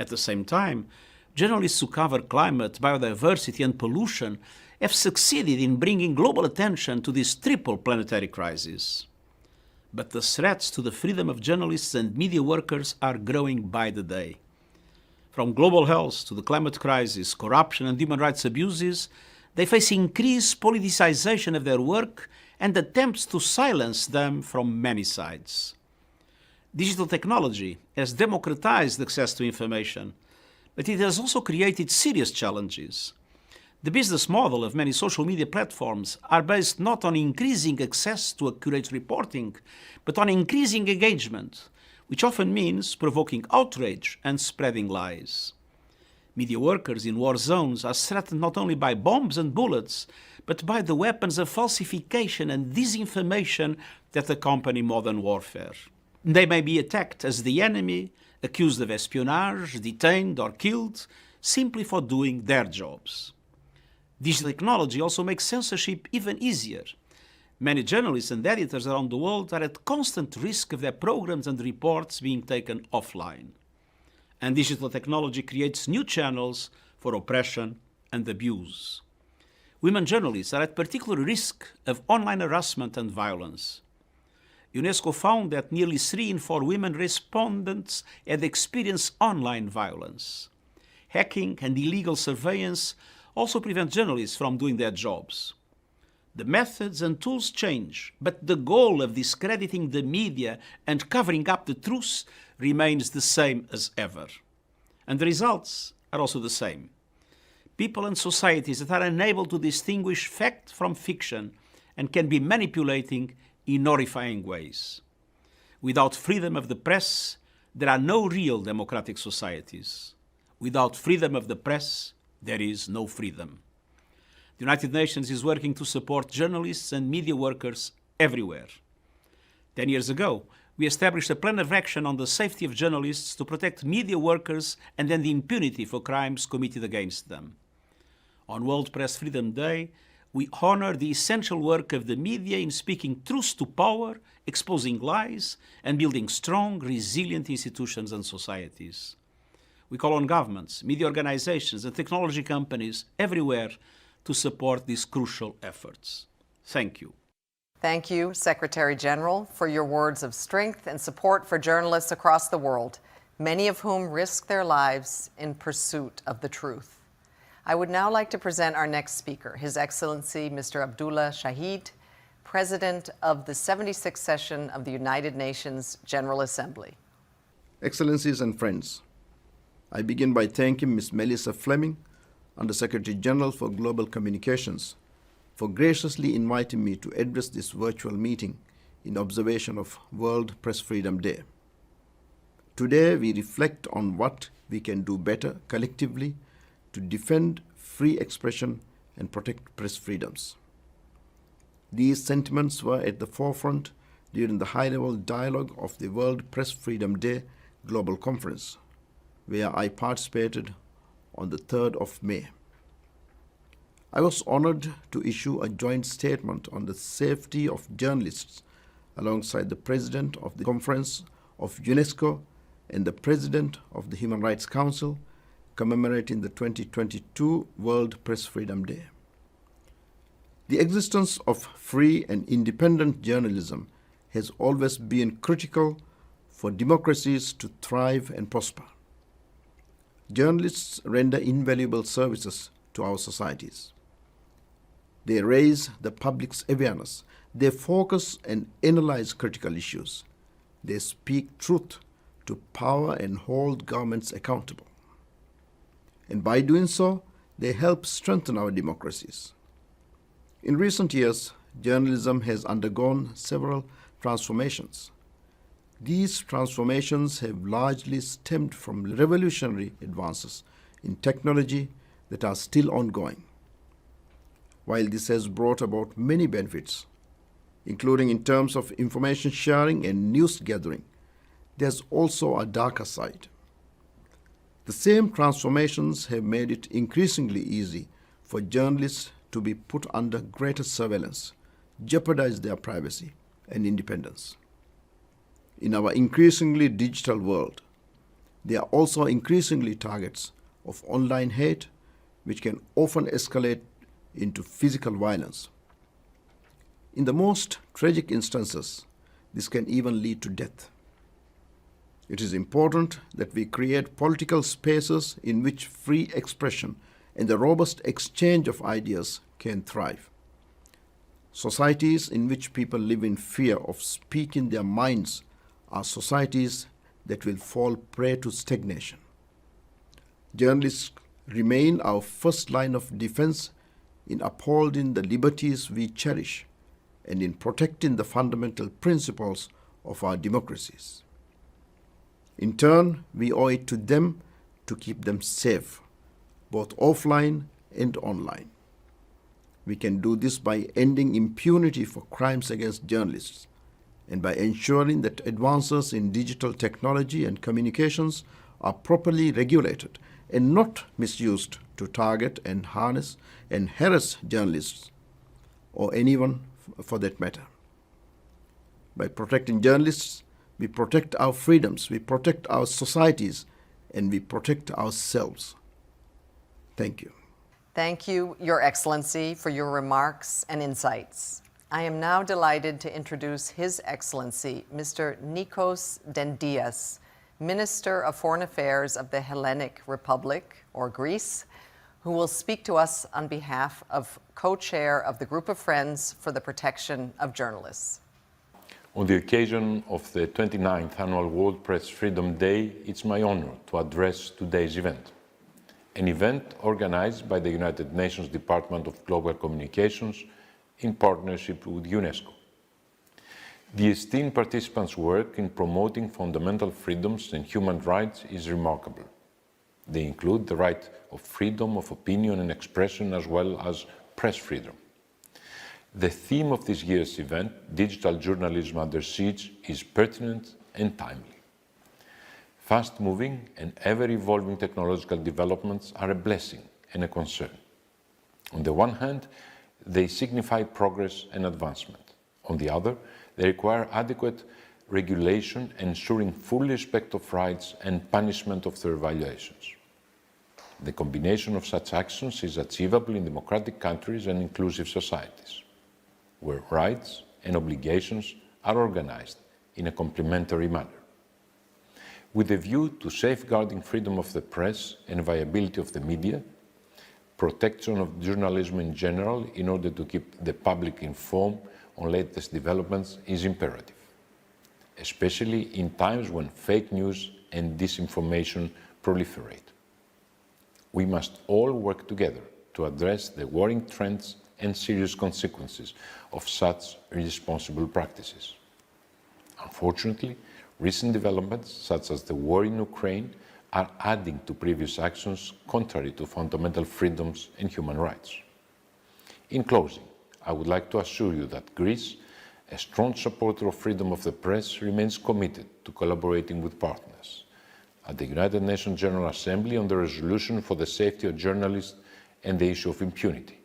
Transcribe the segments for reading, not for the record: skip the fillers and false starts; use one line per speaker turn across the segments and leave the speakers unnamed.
At the same time, journalists who cover climate, biodiversity, and pollution have succeeded in bringing global attention to this triple planetary crisis. But the threats to the freedom of journalists and media workers are growing by the day. From global health to the climate crisis, corruption, and human rights abuses, they face increased politicization of their work and attempts to silence them from many sides. Digital technology has democratized access to information, but it has also created serious challenges. The business model of many social media platforms are based not on increasing access to accurate reporting, but on increasing engagement, which often means provoking outrage and spreading lies. Media workers in war zones are threatened not only by bombs and bullets, but by the weapons of falsification and disinformation that accompany modern warfare. They may be attacked as the enemy, accused of espionage, detained or killed, simply for doing their jobs. Digital technology also makes censorship even easier. Many journalists and editors around the world are at constant risk of their programs and reports being taken offline. And digital technology creates new channels for oppression and abuse. Women journalists are at particular risk of online harassment and violence. UNESCO found that nearly 3 in 4 women respondents had experienced online violence. Hacking and illegal surveillance also prevent journalists from doing their jobs. The methods and tools change, but the goal of discrediting the media and covering up the truth remains the same as ever. And the results are also the same. People and societies that are unable to distinguish fact from fiction and can be manipulating in horrifying ways. Without freedom of the press, there are no real democratic societies. Without freedom of the press, there is no freedom. The United Nations is working to support journalists and media workers everywhere. 10 years ago, we established a plan of action on the safety of journalists to protect media workers and end the impunity for crimes committed against them. On World Press Freedom Day, we honor the essential work of the media in speaking truth to power, exposing lies, and building strong, resilient institutions and societies. We call on governments, media organizations, and technology companies everywhere to support these crucial efforts. Thank you.
Thank you, Secretary General, for your words of strength and support for journalists across the world, many of whom risk their lives in pursuit of the truth. I would now like to present our next speaker, His Excellency Mr. Abdullah Shahid, President of the 76th Session of the United Nations General Assembly.
Excellencies and friends, I begin by thanking Ms. Melissa Fleming, Under-Secretary General for Global Communications, for graciously inviting me to address this virtual meeting in observation of World Press Freedom Day. Today, we reflect on what we can do better collectively to defend free expression and protect press freedoms. These sentiments were at the forefront during the high-level dialogue of the World Press Freedom Day Global Conference, where I participated on the 3rd of May. I was honored to issue a joint statement on the safety of journalists alongside the President of the Conference of UNESCO and the President of the Human Rights Council, commemorating the 2022 World Press Freedom Day. The existence of free and independent journalism has always been critical for democracies to thrive and prosper. Journalists render invaluable services to our societies. They raise the public's awareness. They focus and analyze critical issues. They speak truth to power and hold governments accountable. And by doing so, they help strengthen our democracies. In recent years, journalism has undergone several transformations. These transformations have largely stemmed from revolutionary advances in technology that are still ongoing. While this has brought about many benefits, including in terms of information sharing and news gathering, there's also a darker side. The same transformations have made it increasingly easy for journalists to be put under greater surveillance, jeopardize their privacy and independence. In our increasingly digital world, They are also increasingly targets of online hate, which can often escalate into physical violence. In the most tragic instances, this can even lead to death. It is important that we create political spaces in which free expression and the robust exchange of ideas can thrive. Societies in which people live in fear of speaking their minds are societies that will fall prey to stagnation. Journalists remain our first line of defense in upholding the liberties we cherish and in protecting the fundamental principles of our democracies. In turn, we owe it to them to keep them safe, both offline and online. We can do this by ending impunity for crimes against journalists and by ensuring that advances in digital technology and communications are properly regulated and not misused to target and harness and harass journalists or anyone for that matter. By protecting journalists, we protect our freedoms, we protect our societies, and we protect ourselves. Thank you.
Thank you, Your Excellency, for your remarks and insights. I am now delighted to introduce His Excellency, Mr. Nikos Dendias, Minister of Foreign Affairs of the Hellenic Republic, or Greece, who will speak to us on behalf of co-chair of the Group of Friends for the Protection of Journalists.
On the occasion of the 29th Annual World Press Freedom Day, it's my honor to address today's event, an event organized by the United Nations Department of Global Communications in partnership with UNESCO. The esteemed participants' work in promoting fundamental freedoms and human rights is remarkable. They include the right of freedom of opinion and expression as well as press freedom. The theme of this year's event, Digital Journalism Under Siege, is pertinent and timely. Fast-moving and ever-evolving technological developments are a blessing and a concern. On the one hand, they signify progress and advancement. On the other, they require adequate regulation, ensuring full respect of rights and punishment of their violations. The combination of such actions is achievable in democratic countries and inclusive societies, where rights and obligations are organized in a complementary manner. With a view to safeguarding freedom of the press and viability of the media, protection of journalism in general in order to keep the public informed on latest developments is imperative, especially in times when fake news and disinformation proliferate. We must all work together to address the worrying trends and serious consequences of such irresponsible practices. Unfortunately, recent developments, such as the war in Ukraine, are adding to previous actions contrary to fundamental freedoms and human rights. In closing, I would like to assure you that Greece, a strong supporter of freedom of the press, remains committed to collaborating with partners at the United Nations General Assembly on the resolution for the safety of journalists and the issue of impunity,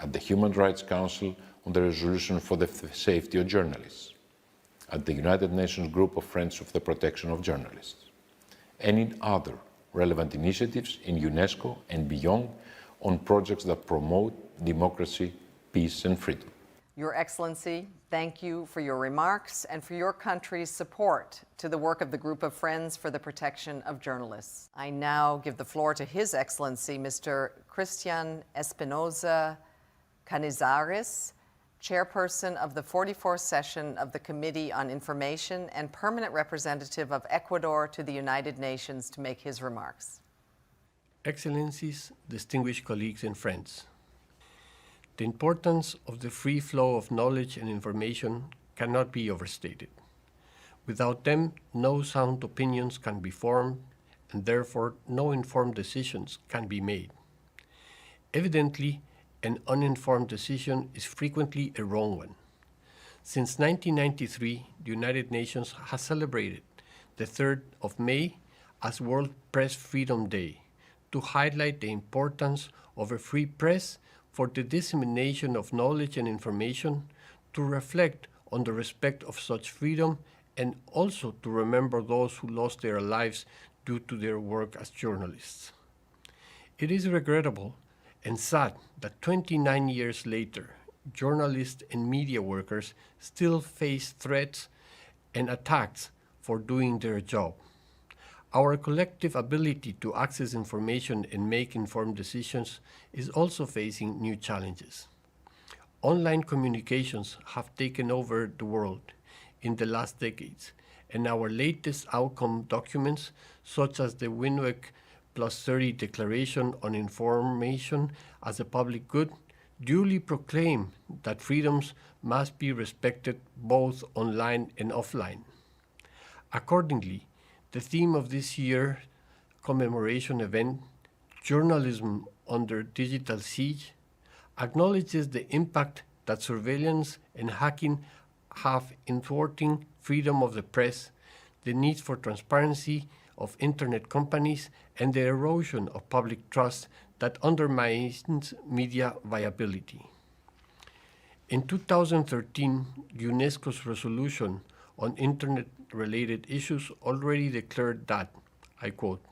at the Human Rights Council on the resolution for the safety of journalists, at the United Nations Group of Friends of the Protection of Journalists, and in other relevant initiatives in UNESCO and beyond on projects that promote democracy, peace and freedom.
Your Excellency, thank you for your remarks and for your country's support to the work of the Group of Friends for the Protection of Journalists. I now give the floor to His Excellency, Mr. Cristian Espinosa Canizares, Chairperson of the 44th session of the Committee on Information and Permanent Representative of Ecuador to the United Nations, to make his remarks.
Excellencies, distinguished colleagues and friends, the importance of the free flow of knowledge and information cannot be overstated. Without them, no sound opinions can be formed, and therefore no informed decisions can be made. Evidently, an uninformed decision is frequently a wrong one. Since 1993, the United Nations has celebrated the 3rd of May as World Press Freedom Day to highlight the importance of a free press for the dissemination of knowledge and information, to reflect on the respect of such freedom, and also to remember those who lost their lives due to their work as journalists. It is regrettable and sad that 29 years later, journalists and media workers still face threats and attacks for doing their job. Our collective ability to access information and make informed decisions is also facing new challenges. Online communications have taken over the world in the last decades, and our latest outcome documents, such as the Windhoek +30 Declaration on Information as a Public Good, duly proclaim that freedoms must be respected both online and offline. Accordingly, the theme of this year's commemoration event, Journalism Under Digital Siege, acknowledges the impact that surveillance and hacking have in thwarting freedom of the press, the need for transparency of internet companies, and the erosion of public trust that undermines media viability. In 2013, UNESCO's resolution on internet-related issues already declared that, I quote,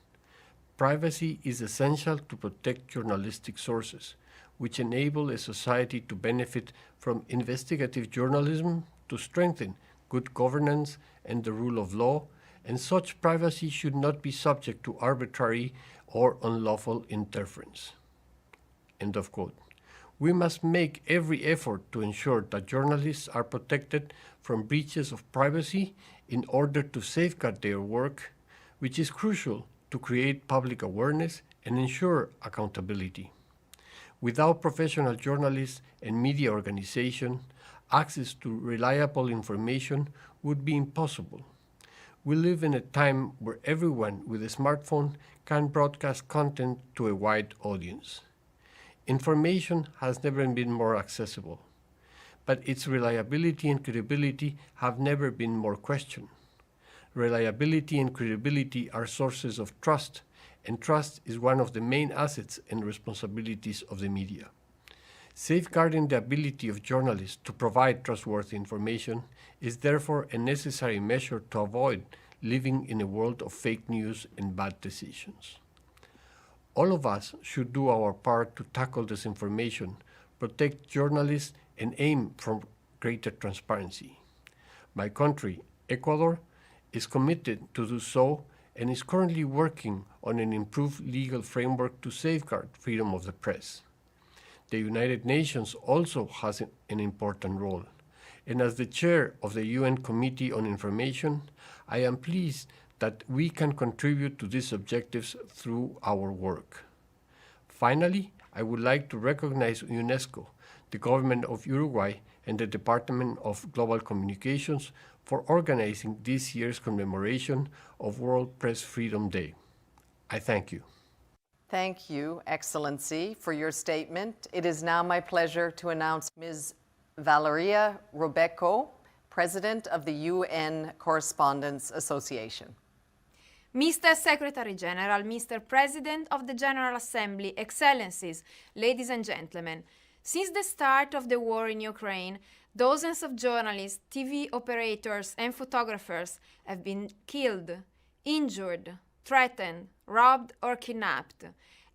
"Privacy is essential to protect journalistic sources, which enable a society to benefit from investigative journalism, to strengthen good governance and the rule of law, and such privacy should not be subject to arbitrary or unlawful interference." End of quote. We must make every effort to ensure that journalists are protected from breaches of privacy in order to safeguard their work, which is crucial to create public awareness and ensure accountability. Without professional journalists and media organizations, access to reliable information would be impossible. We live in a time where everyone with a smartphone can broadcast content to a wide audience. Information has never been more accessible, but its reliability and credibility have never been more questioned. Reliability and credibility are sources of trust, and trust is one of the main assets and responsibilities of the media. Safeguarding the ability of journalists to provide trustworthy information is therefore a necessary measure to avoid living in a world of fake news and bad decisions. All of us should do our part to tackle disinformation, protect journalists, and aim for greater transparency. My country, Ecuador, is committed to do so and is currently working on an improved legal framework to safeguard freedom of the press. The United Nations also has an important role, and as the chair of the UN Committee on Information, I am pleased that we can contribute to these objectives through our work. Finally, I would like to recognize UNESCO, the government of Uruguay, and the Department of Global Communications for organizing this year's commemoration of World Press Freedom Day. I thank you.
Thank you, Excellency, for your statement. It is now my pleasure to announce Ms. Valeria Robeco, President of the UN Correspondents Association.
Mr. Secretary-General, Mr. President of the General Assembly, Excellencies, ladies and gentlemen, since the start of the war in Ukraine, dozens of journalists, TV operators, and photographers have been killed, injured, threatened, robbed, or kidnapped,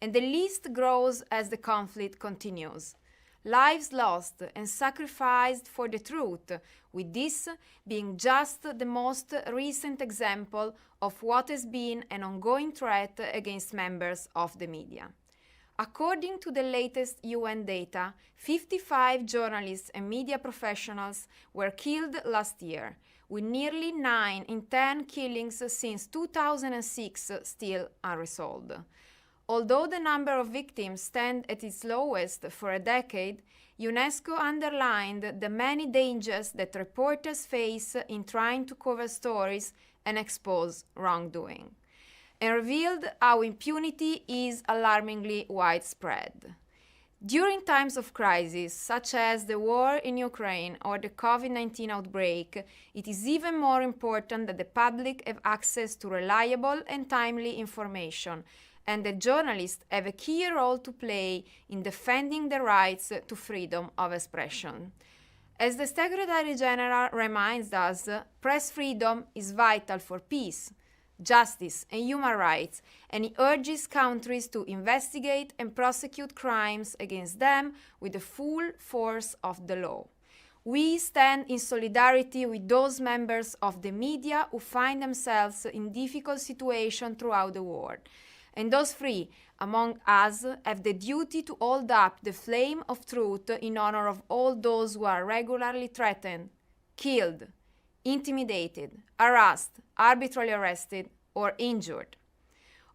and the list grows as the conflict continues. Lives lost and sacrificed for the truth, with this being just the most recent example of what has been an ongoing threat against members of the media. According to the latest UN data, 55 journalists and media professionals were killed last year, with nearly 9 in 10 killings since 2006 still unresolved. Although the number of victims stands at its lowest for a decade, UNESCO underlined the many dangers that reporters face in trying to cover stories and expose wrongdoing, and revealed how impunity is alarmingly widespread. During times of crisis, such as the war in Ukraine or the COVID-19 outbreak, it is even more important that the public have access to reliable and timely information, and that journalists have a key role to play in defending the rights to freedom of expression. As the Secretary-General reminds us, press freedom is vital for peace. justice, and human rights, and he urges countries to investigate and prosecute crimes against them with the full force of the law. We stand in solidarity with those members of the media who find themselves in difficult situations throughout the world. And those free among us have the duty to hold up the flame of truth in honor of all those who are regularly threatened, killed, intimidated, harassed, arbitrarily arrested, or injured.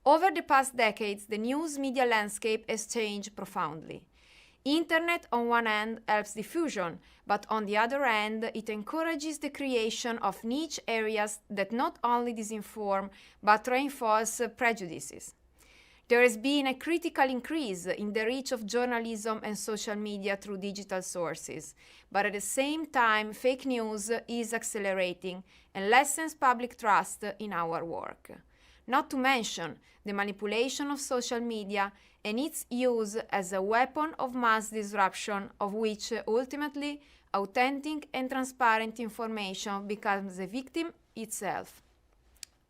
Over the past decades, the news media landscape has changed profoundly. Internet on one hand helps diffusion, but on the other hand, it encourages the creation of niche areas that not only disinform, but reinforce prejudices. There has been a critical increase in the reach of journalism and social media through digital sources, but at the same time, fake news is accelerating and lessens public trust in our work. Not to mention the manipulation of social media and its use as a weapon of mass disruption, of which ultimately authentic and transparent information becomes a victim itself.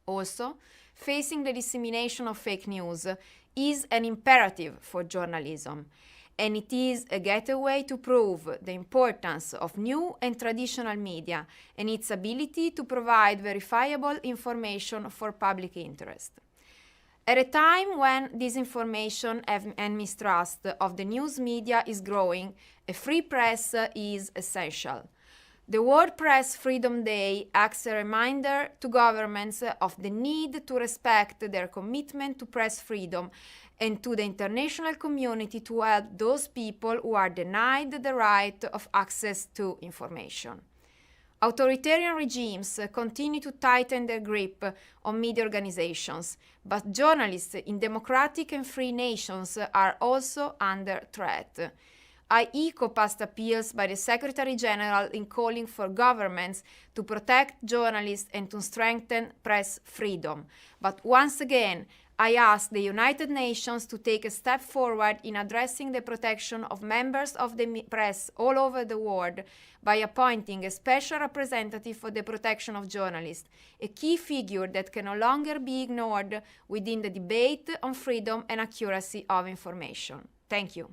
Also, facing the dissemination of fake news is an imperative for journalism, and it is a gateway to prove the importance of new and traditional media and its ability to provide verifiable information for public interest. At a time when disinformation and mistrust of the news media is growing, a free press is essential. The World Press Freedom Day acts a reminder to governments of the need to respect their commitment to press freedom and to the international community to help those people who are denied the right of access to information. Authoritarian regimes continue to tighten their grip on media organizations, but journalists in democratic and free nations are also under threat. I echo past appeals by the Secretary-General in calling for governments to protect journalists and to strengthen press freedom. But once again, I ask the United Nations to take a step forward in addressing the protection of members of the press all over the world by appointing a special representative for the protection of journalists, a key figure that can no longer be ignored within the debate on freedom and accuracy of information. Thank you.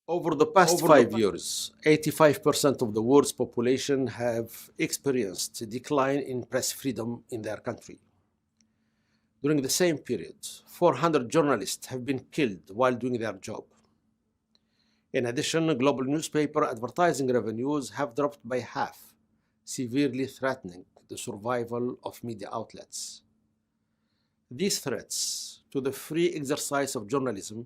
Over the past 5 years, 85% of the world's population have experienced a decline in press freedom in their country. During the same period, 400 journalists have been killed while doing their job. In addition, global newspaper advertising revenues have dropped by half, severely threatening the survival of media outlets. These threats to the free exercise of journalism,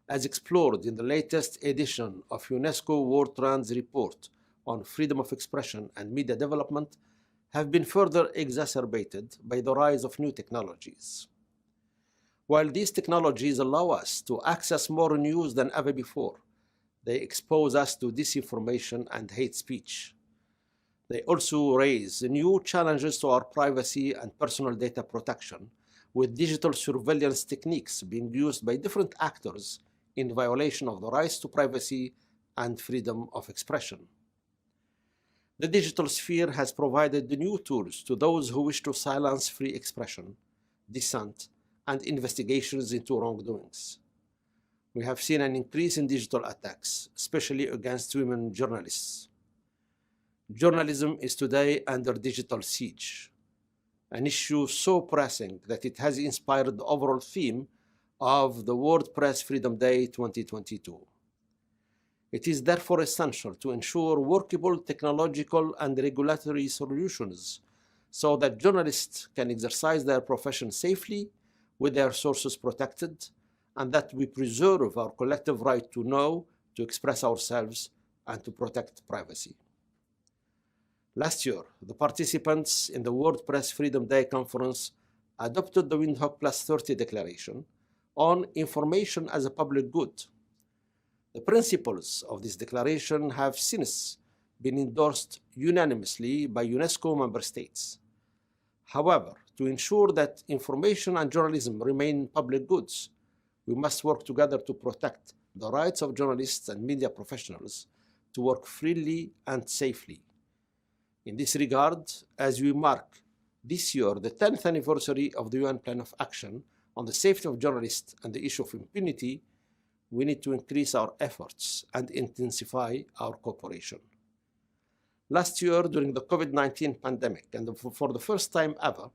as explored in the latest edition of UNESCO World Trends Report on Freedom of Expression and Media Development, have been further exacerbated by the rise of new technologies. While these technologies allow us to access more news than ever before, they expose us to disinformation and hate speech. They also raise new challenges to our privacy and personal data protection, with digital surveillance techniques being used by different actors in violation of the rights to privacy and freedom of expression. The digital sphere has provided the new tools to those who wish to silence free expression, dissent, and investigations into wrongdoings. We have seen an increase in digital attacks, especially against women journalists. Journalism is today under digital siege, an issue so pressing that it has inspired the overall theme of the World Press Freedom Day 2022. It is therefore essential to ensure workable technological and regulatory solutions so that journalists can exercise their profession safely with their sources protected, and that we preserve our collective right to know, to express ourselves, and to protect privacy. Last year, the participants in the World Press Freedom Day conference adopted the Windhoek Plus 30 Declaration on information as a public good. The principles of this declaration have since been endorsed unanimously by UNESCO member states. However, to ensure that information and journalism remain public goods, we must work together to protect the rights of journalists and media professionals, to work freely and safely. In this regard, as we mark this year the 10th anniversary of the UN Plan of Action on the safety of journalists and the issue of impunity, we need to increase our efforts and intensify our cooperation. Last year, during the COVID-19 pandemic, and for the first time ever,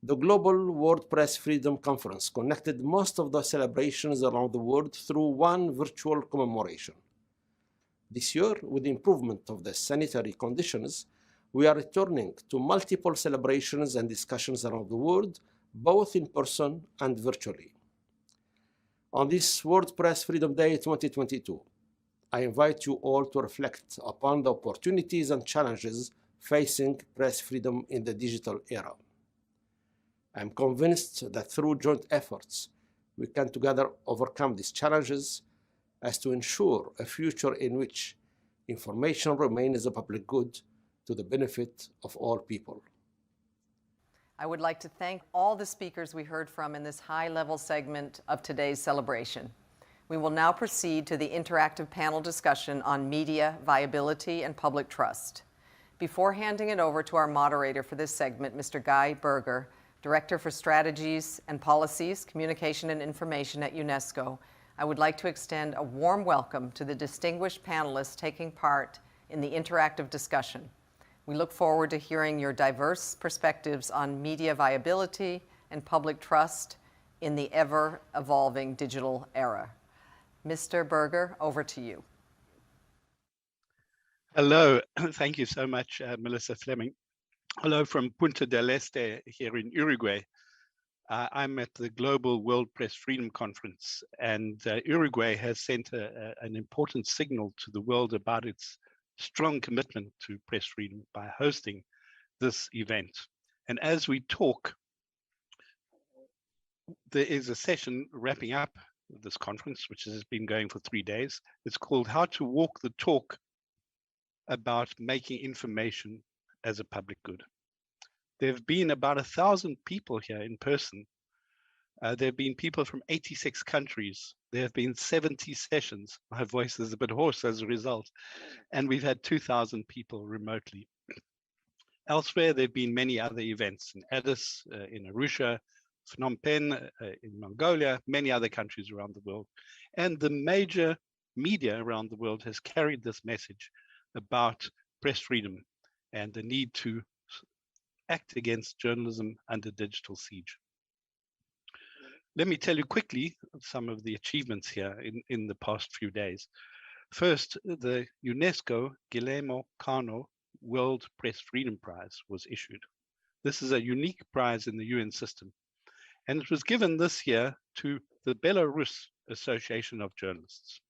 the Global World Press Freedom Conference connected most of the celebrations around the world through one virtual commemoration. This year, with the improvement of the sanitary conditions, we are returning to multiple celebrations and discussions around the world, both in person and virtually. On this World Press Freedom Day 2022, I invite you all to reflect upon the opportunities and challenges facing press freedom in the digital era. I am convinced that through joint efforts, we can together overcome these challenges as to ensure a future in which information remains a public good to the benefit of all people.
I would like to thank all the speakers we heard from in this high-level segment of today's celebration. We will now proceed to the interactive panel discussion on media viability and public trust. Before handing it over to our moderator for this segment, Mr. Guy Berger, Director for Strategies and Policies, Communication and Information at UNESCO, I would like to extend a warm welcome to the distinguished panelists taking part in the interactive discussion. We look forward to hearing your diverse perspectives on media viability and public trust in the ever-evolving digital era. Mr. Berger, over to you.
Hello, thank you so much, Melissa Fleming. Hello from Punta del Este here in Uruguay. I'm at the Global World Press Freedom Conference, and Uruguay has sent an important signal to the world about its strong commitment to press freedom by hosting this event. And as we talk, there is a session wrapping up this conference, which has been going for 3 days. It's called How to Walk the Talk about Making Information as a Public Good. There have been about 1,000 people here in person. There have been people from 86 countries. There have been 70 sessions. My voice is a bit hoarse as a result. And we've had 2,000 people remotely. Elsewhere, there have been many other events in Addis, in Arusha, Phnom Penh, in Mongolia, many other countries around the world. And the major media around the world has carried this message about press freedom and the need to act against journalism under digital siege. Let me tell you quickly some of the achievements here in the past few days. First, the UNESCO Guillermo Cano World Press Freedom Prize was issued. This is a unique prize in the UN system, and it was given this year to the Belarus Association of Journalists.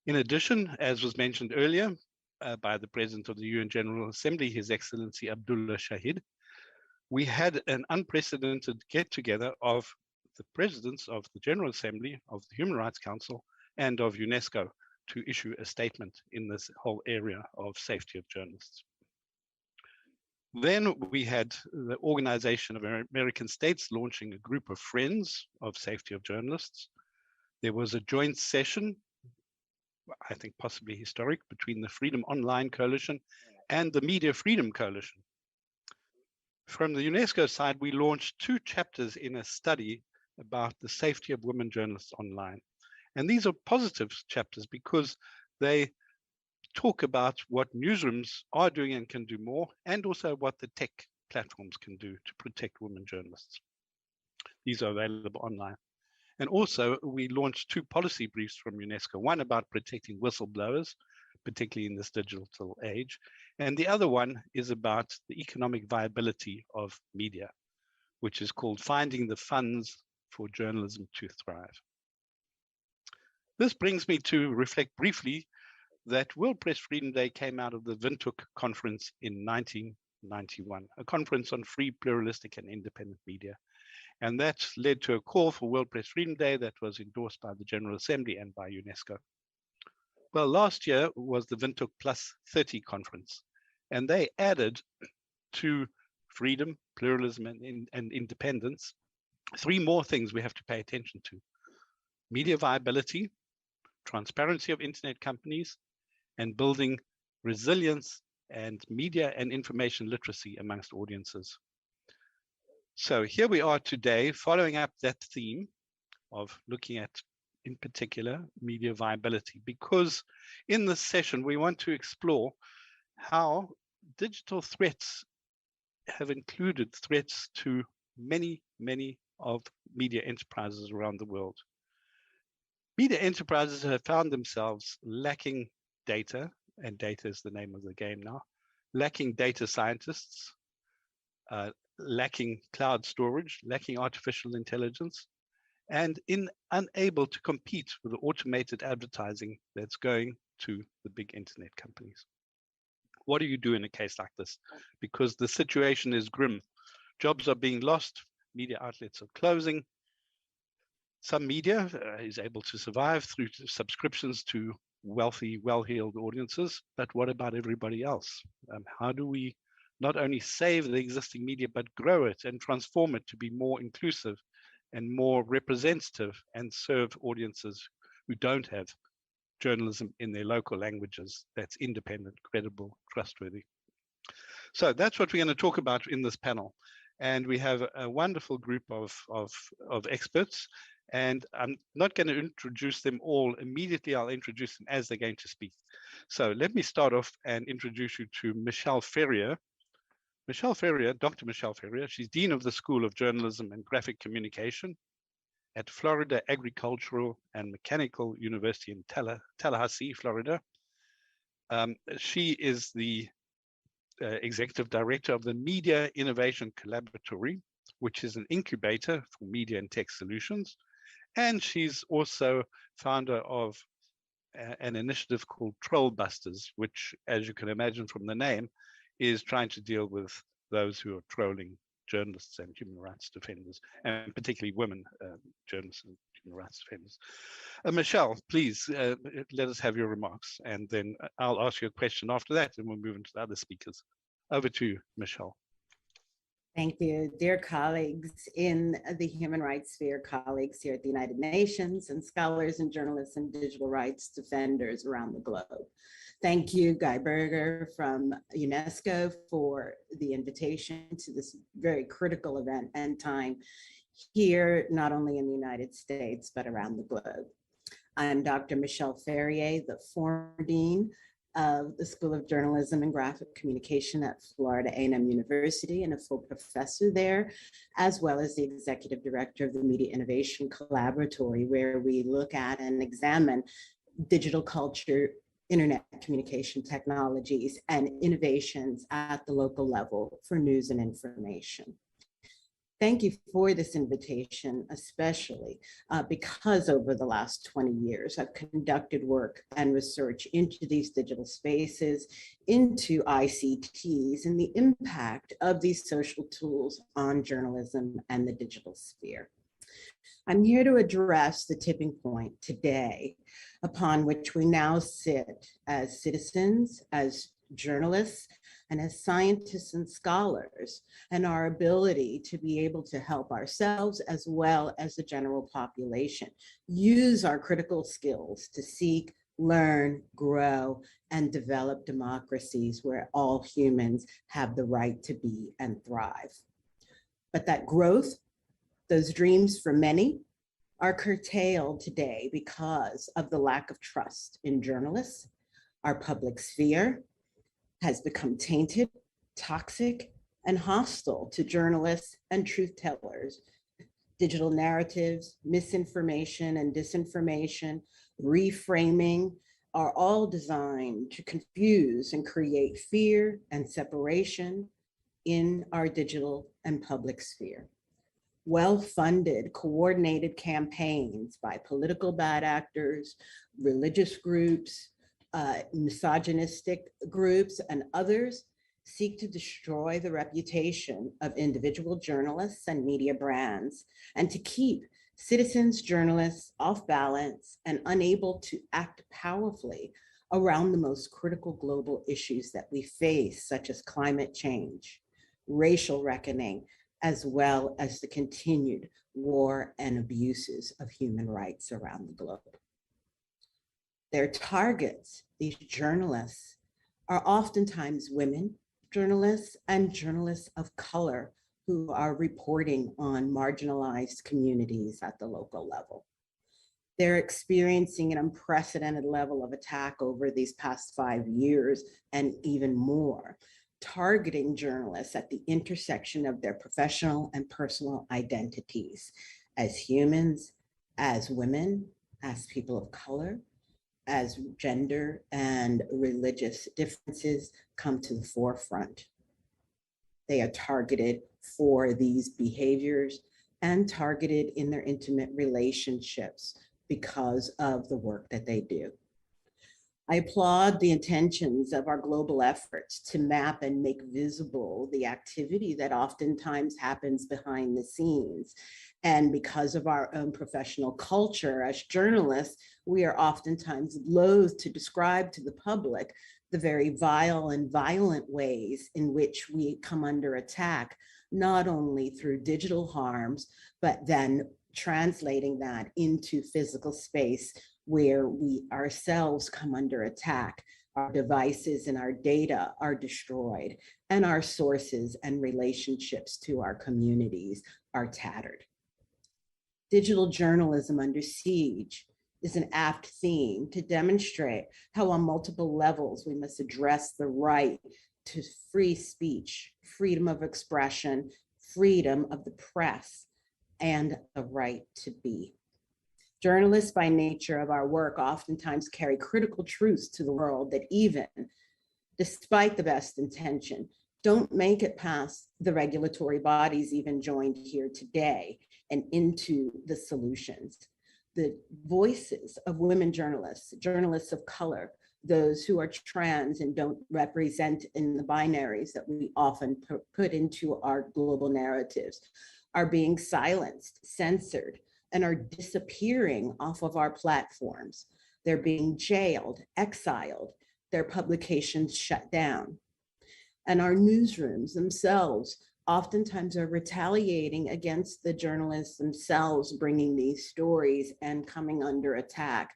In addition, as was mentioned earlier by the President of the UN General Assembly, His Excellency Abdullah Shahid, we had an unprecedented get-together of the presidents of the General Assembly, of the Human Rights Council, and of UNESCO to issue a statement in this whole area of safety of journalists. Then we had the Organization of American States launching a group of friends of safety of journalists. There was a joint session, I think possibly historic, between the Freedom Online Coalition and the Media Freedom Coalition. From the UNESCO side, we launched 2 chapters in a study about the safety of women journalists online. And these are positive chapters because they talk about what newsrooms are doing and can do more, and also what the tech platforms can do to protect women journalists. These are available online. And also, we launched 2 policy briefs from UNESCO, one about protecting whistleblowers, particularly in this digital age, and the other one is about the economic viability of media, which is called Finding the Funds for Journalism to Thrive. This brings me to reflect briefly that World Press Freedom Day came out of the Windhoek Conference in 1991, a conference on free, pluralistic, and independent media. And that led to a call for World Press Freedom Day that was endorsed by the General Assembly and by UNESCO. Well, last year was the Windhoek Plus 30 conference, and they added to freedom, pluralism, and independence 3 more things we have to pay attention to: media viability, transparency of internet companies, and building resilience and media and information literacy amongst audiences. So here we are today, following up that theme of looking at, in particular, media viability, because in this session, we want to explore how digital threats have included threats to many, many of media enterprises around the world. Media enterprises have found themselves lacking data, and data is the name of the game now, lacking data scientists, lacking cloud storage, lacking artificial intelligence, and unable to compete with the automated advertising that's going to the big internet companies. What do you do in a case like this? Because the situation is grim. Jobs are being lost, media outlets are closing. Some media is able to survive through subscriptions to wealthy, well-heeled audiences, but what about everybody else? How do we not only save the existing media, but grow it and transform it to be more inclusive and more representative and serve audiences who don't have journalism in their local languages that's independent, credible, trustworthy? So that's what we're going to talk about in this panel. And we have a wonderful group of experts, and I'm not going to introduce them all immediately. I'll introduce them as they're going to speak. So let me start off and introduce you to Michelle Ferrier. Michelle Ferrier, Dr. Michelle Ferrier, she's Dean of the School of Journalism and Graphic Communication at Florida Agricultural and Mechanical University in Tallahassee, Florida. She is the Executive Director of the Media Innovation Collaboratory, which is an incubator for media and tech solutions. And she's also founder of an initiative called Trollbusters, which, as you can imagine from the name, is trying to deal with those who are trolling journalists and human rights defenders, and particularly women journalists and human rights defenders. Michelle, please let us have your remarks, and then I'll ask you a question after that, and we'll move into the other speakers. Over to you, Michelle.
Thank you, dear colleagues in the human rights sphere, colleagues here at the United Nations, and scholars and journalists and digital rights defenders around the globe. Thank you, Guy Berger from UNESCO, for the invitation to this very critical event and time here, not only in the United States, but around the globe. I'm Dr. Michelle Ferrier, the former Dean of the School of Journalism and Graphic Communication at Florida A&M University and a full professor there, as well as the Executive Director of the Media Innovation Collaboratory, where we look at and examine digital culture, internet communication technologies, and innovations at the local level for news and information. Thank you for this invitation, especially because over the last 20 years, I've conducted work and research into these digital spaces, into ICTs, and the impact of these social tools on journalism and the digital sphere. I'm here to address the tipping point today upon which we now sit as citizens, as journalists, and as scientists and scholars, and our ability to be able to help ourselves as well as the general population use our critical skills to seek, learn, grow, and develop democracies where all humans have the right to be and thrive. But that growth, those dreams for many, are curtailed today because of the lack of trust in journalists. Our public sphere has become tainted, toxic, and hostile to journalists and truth tellers. Digital narratives, misinformation and disinformation, reframing are all designed to confuse and create fear and separation in our digital and public sphere. Well-funded, coordinated campaigns by political bad actors, religious groups, misogynistic groups, and others seek to destroy the reputation of individual journalists and media brands, and to keep citizens, journalists off balance and unable to act powerfully around the most critical global issues that we face, such as climate change, racial reckoning, as well as the continued war and abuses of human rights around the globe. Their targets, these journalists, are oftentimes women journalists and journalists of color who are reporting on marginalized communities at the local level. They're experiencing an unprecedented level of attack over these past 5 years and even more, targeting journalists at the intersection of their professional and personal identities as humans, as women, as people of color, as gender and religious differences come to the forefront. They are targeted for these behaviors and targeted in their intimate relationships because of the work that they do. I applaud the intentions of our global efforts to map and make visible the activity that oftentimes happens behind the scenes. And because of our own professional culture as journalists, we are oftentimes loath to describe to the public the very vile and violent ways in which we come under attack, not only through digital harms, but then translating that into physical space where we ourselves come under attack. Our devices and our data are destroyed, and our sources and relationships to our communities are tattered. Digital journalism under siege is an apt theme to demonstrate how on multiple levels we must address the right to free speech, freedom of expression, freedom of the press, and the right to be. Journalists, by nature of our work, oftentimes carry critical truths to the world that even, despite the best intention, don't make it past the regulatory bodies even joined here today and into the solutions. The voices of women journalists, journalists of color, those who are trans and don't represent in the binaries that we often put into our global narratives, are being silenced, censored, and are disappearing off of our platforms. They're being jailed, exiled, their publications shut down. And our newsrooms themselves oftentimes are retaliating against the journalists themselves bringing these stories and coming under attack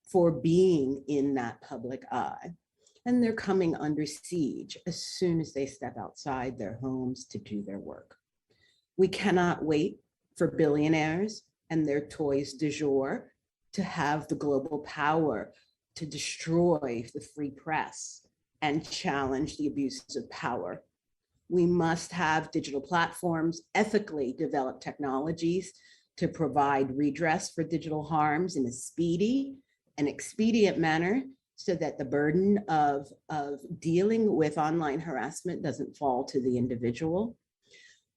for being in that public eye. And they're coming under siege as soon as they step outside their homes to do their work. We cannot wait for billionaires and their toys du jour to have the global power to destroy the free press and challenge the abuses of power. We must have digital platforms, ethically develop technologies to provide redress for digital harms in a speedy and expedient manner so that the burden of dealing with online harassment doesn't fall to the individual.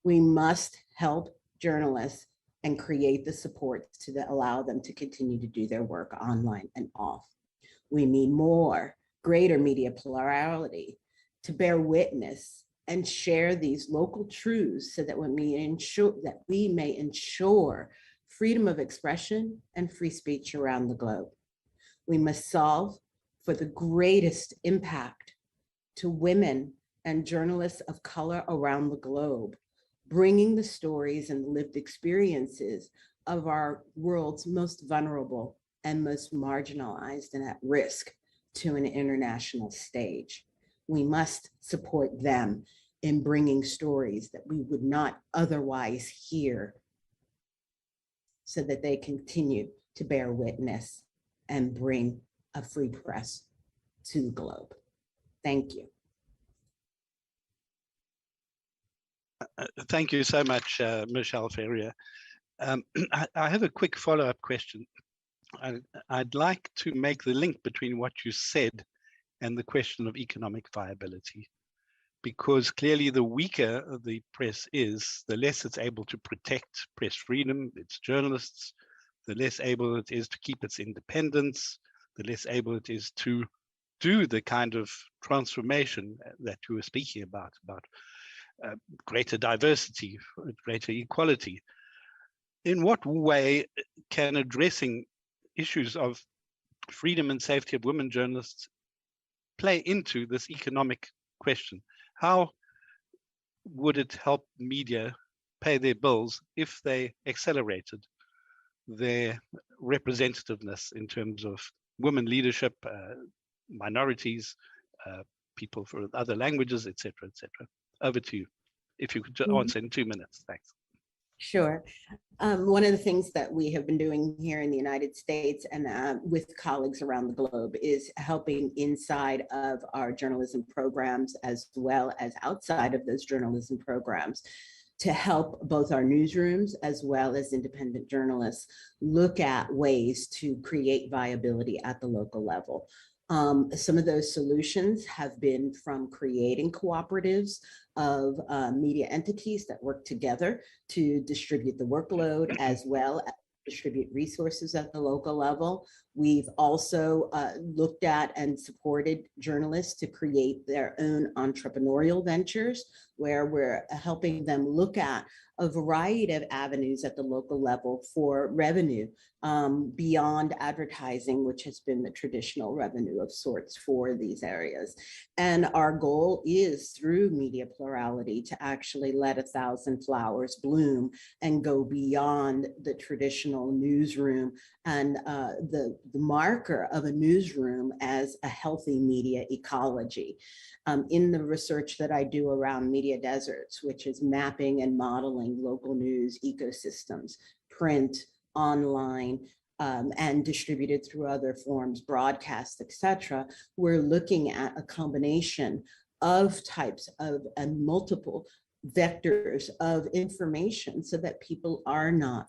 We must help journalists and create the supports to allow them to continue to do their work online and off. We need greater media plurality to bear witness and share these local truths so that we may ensure freedom of expression and free speech around the globe. We must solve for the greatest impact to women and journalists of color around the globe, bringing the stories and lived experiences of our world's most vulnerable and most marginalized and at risk to an international stage. We must support them in bringing stories that we would not otherwise hear so that they continue to bear witness and bring a free press to the globe. Thank you.
Thank you so much, Michelle Ferrier. I have a quick follow-up question. I'd like to make the link between what you said and the question of economic viability, because clearly the weaker the press is, the less it's able to protect press freedom, its journalists, the less able it is to keep its independence, the less able it is to do the kind of transformation that you were speaking about greater diversity, greater equality. In what way can addressing issues of freedom and safety of women journalists play into this economic question? How would it help media pay their bills if they accelerated their representativeness in terms of women leadership, minorities, people for other languages, etc., etc. Over to you. If you could answer in 2 minutes, thanks.
Sure. One of the things that we have been doing here in the United States and with colleagues around the globe is helping inside of our journalism programs as well as outside of those journalism programs to help both our newsrooms as well as independent journalists look at ways to create viability at the local level. Some of those solutions have been from creating cooperatives of media entities that work together to distribute the workload as well as distribute resources at the local level. We've also looked at and supported journalists to create their own entrepreneurial ventures where we're helping them look at a variety of avenues at the local level for revenue beyond advertising, which has been the traditional revenue of sorts for these areas. And our goal is through media plurality to actually let 1,000 flowers bloom and go beyond the traditional newsroom and the marker of a newsroom as a healthy media ecology. In the research that I do around media deserts, which is mapping and modeling local news ecosystems, print, online, and distributed through other forms, broadcast, etc., we're looking at a combination of types of and multiple vectors of information so that people are not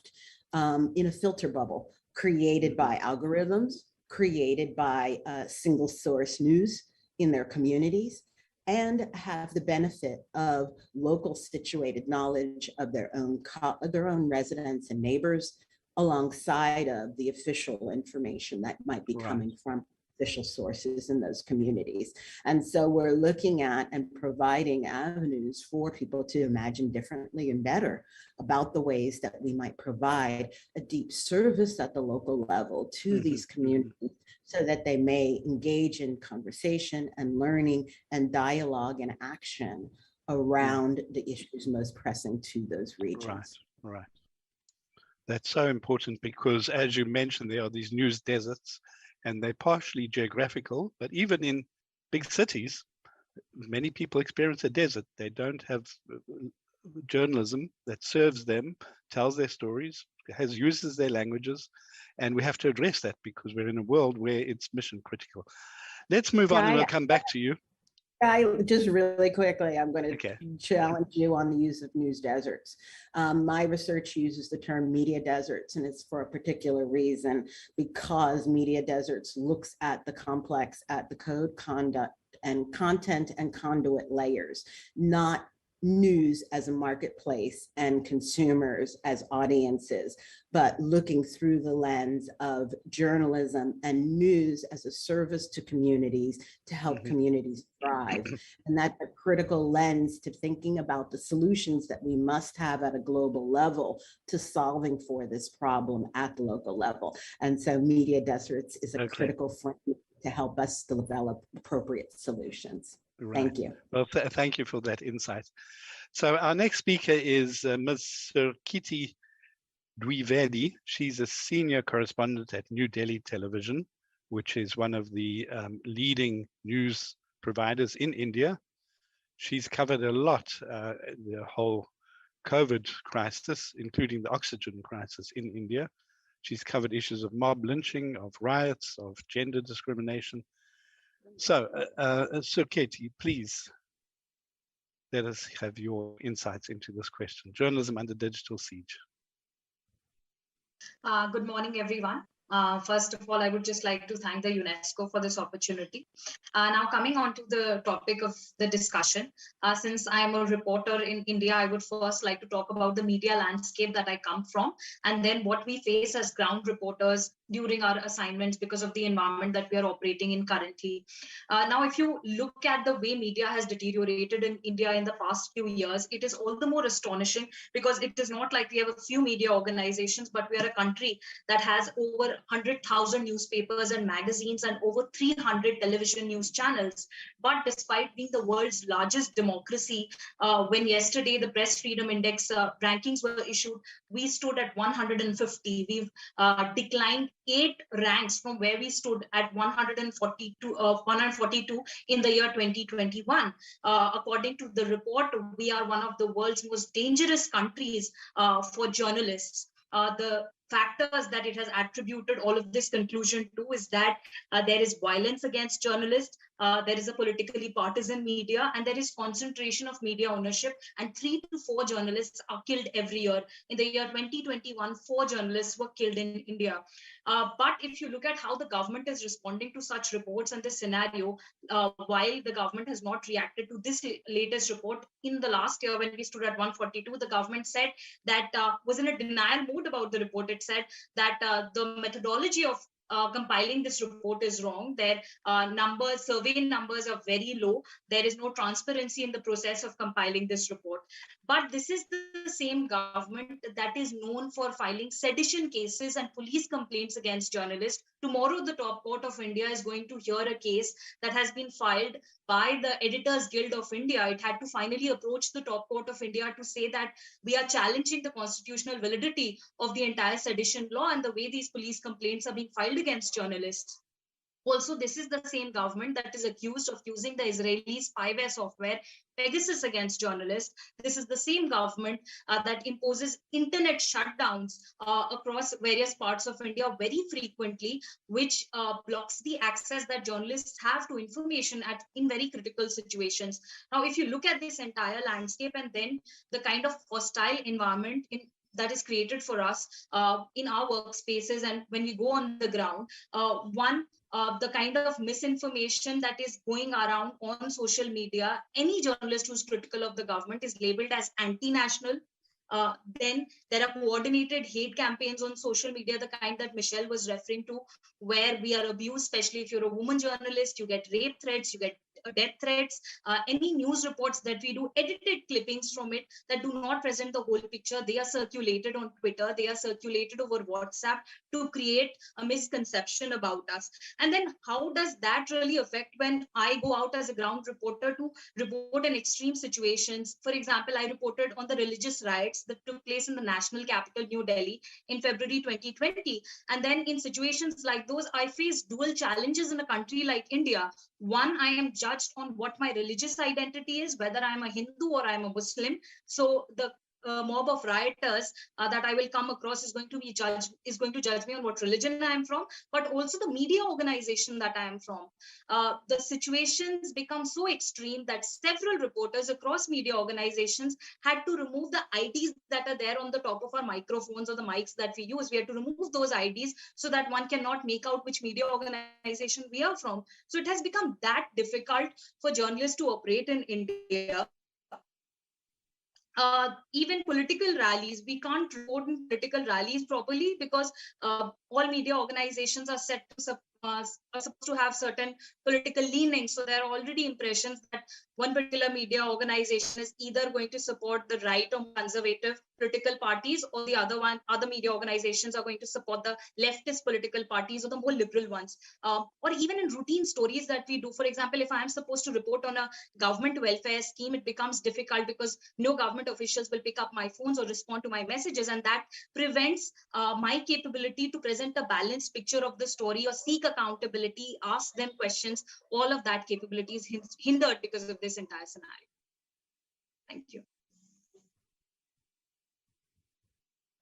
in a filter bubble created by algorithms, created by single source news in their communities, and have the benefit of local situated knowledge of their own residents and neighbors alongside of the official information that might be coming from official sources in those communities. And so we're looking at and providing avenues for people to imagine differently and better about the ways that we might provide a deep service at the local level to these communities so that they may engage in conversation and learning and dialogue and action around the issues most pressing to those regions.
Right. That's so important because, as you mentioned, there are these news deserts and they're partially geographical, but even in big cities, many people experience a desert. They don't have journalism that serves them, tells their stories, uses their languages, and we have to address that because we're in a world where it's mission critical. Let's move on and we'll come back to you.
Just really quickly, I'm going to challenge you on the use of news deserts. My research uses the term media deserts, and it's for a particular reason, because media deserts looks at the complex, at the code, conduct, and content and conduit layers, not news as a marketplace and consumers as audiences, but looking through the lens of journalism and news as a service to communities to help communities thrive. And that's a critical lens to thinking about the solutions that we must have at a global level to solving for this problem at the local level. And so media deserts is a critical framework to help us develop appropriate solutions. Thank you.
Well, thank you for that insight. So our next speaker is Ms. Sirkiti Dwivedi. She's a senior correspondent at New Delhi Television, which is one of the leading news providers in India. She's covered a lot, the whole COVID crisis, including the oxygen crisis in India. She's covered issues of mob lynching, of riots, of gender discrimination. So, Sirkiti, please let us have your insights into this question. Journalism under digital siege.
Good morning, everyone. First of all, I would just like to thank the UNESCO for this opportunity. Now coming on to the topic of the discussion, since I am a reporter in India, I would first like to talk about the media landscape that I come from, and then what we face as ground reporters during our assignments because of the environment that we are operating in currently. Now, if you look at the way media has deteriorated in India in the past few years, it is all the more astonishing because it is not like we have a few media organizations, but we are a country that has over 100,000 newspapers and magazines and over 300 television news channels. But despite being the world's largest democracy, when yesterday the Press Freedom Index rankings were issued, we stood at 150. We've declined 8 ranks from where we stood at 142 in the year 2021. According to the report, we are one of the world's most dangerous countries for journalists. The factors that it has attributed all of this conclusion to is that there is violence against journalists, there is a politically partisan media, and there is concentration of media ownership, and 3 to 4 journalists are killed every year. In the year 2021, 4 journalists were killed in India. But if you look at how the government is responding to such reports and this scenario, while the government has not reacted to this latest report, in the last year when we stood at 142, the government said that was in a denial mood about the report. It said that the methodology of compiling this report is wrong. Their survey numbers are very low. There is no transparency in the process of compiling this report. But this is the same government that is known for filing sedition cases and police complaints against journalists. Tomorrow, the top court of India is going to hear a case that has been filed by the Editors Guild of India. It had to finally approach the top court of India to say that we are challenging the constitutional validity of the entire sedition law and the way these police complaints are being filed against journalists. Also, this is the same government that is accused of using the Israeli spyware software Pegasus against journalists. This is the same government that imposes internet shutdowns across various parts of India very frequently, which blocks the access that journalists have to information in very critical situations. Now, if you look at this entire landscape and then the kind of hostile environment that is created for us in our workspaces and when we go on the ground, the kind of misinformation that is going around on social media, any journalist who's critical of the government is labeled as anti-national. Then there are coordinated hate campaigns on social media, the kind that Michelle was referring to, where we are abused, especially if you're a woman journalist, you get rape threats, you get death threats, any news reports that we do, edited clippings from it that do not present the whole picture. They are circulated on Twitter, they are circulated over WhatsApp to create a misconception about us. And then how does that really affect when I go out as a ground reporter to report in extreme situations? For example, I reported on the religious riots that took place in the national capital, New Delhi, in February 2020. And then in situations like those, I face dual challenges in a country like India. One, I am judged on what my religious identity is, whether I'm a Hindu or I'm a Muslim. So the mob of rioters that I will come across is going to judge me on what religion I am from, but also the media organization that I am from. The situations become so extreme that several reporters across media organizations had to remove the IDs that are there on the top of our microphones or the mics that we use. We had to remove those IDs so that one cannot make out which media organization we are from. So it has become that difficult for journalists to operate in India. Even political rallies, we can't report in political rallies properly because all media organizations are supposed to have certain political leanings. So there are already impressions that one particular media organization is either going to support the right or conservative political parties, or the other media organizations are going to support the leftist political parties or the more liberal ones. Or even in routine stories that we do, for example, if I'm supposed to report on a government welfare scheme, it becomes difficult because no government officials will pick up my phones or respond to my messages, and that prevents my capability to present a balanced picture of the story or seek accountability, ask them questions. All of that capability is hindered because of this entire scenario. Thank you.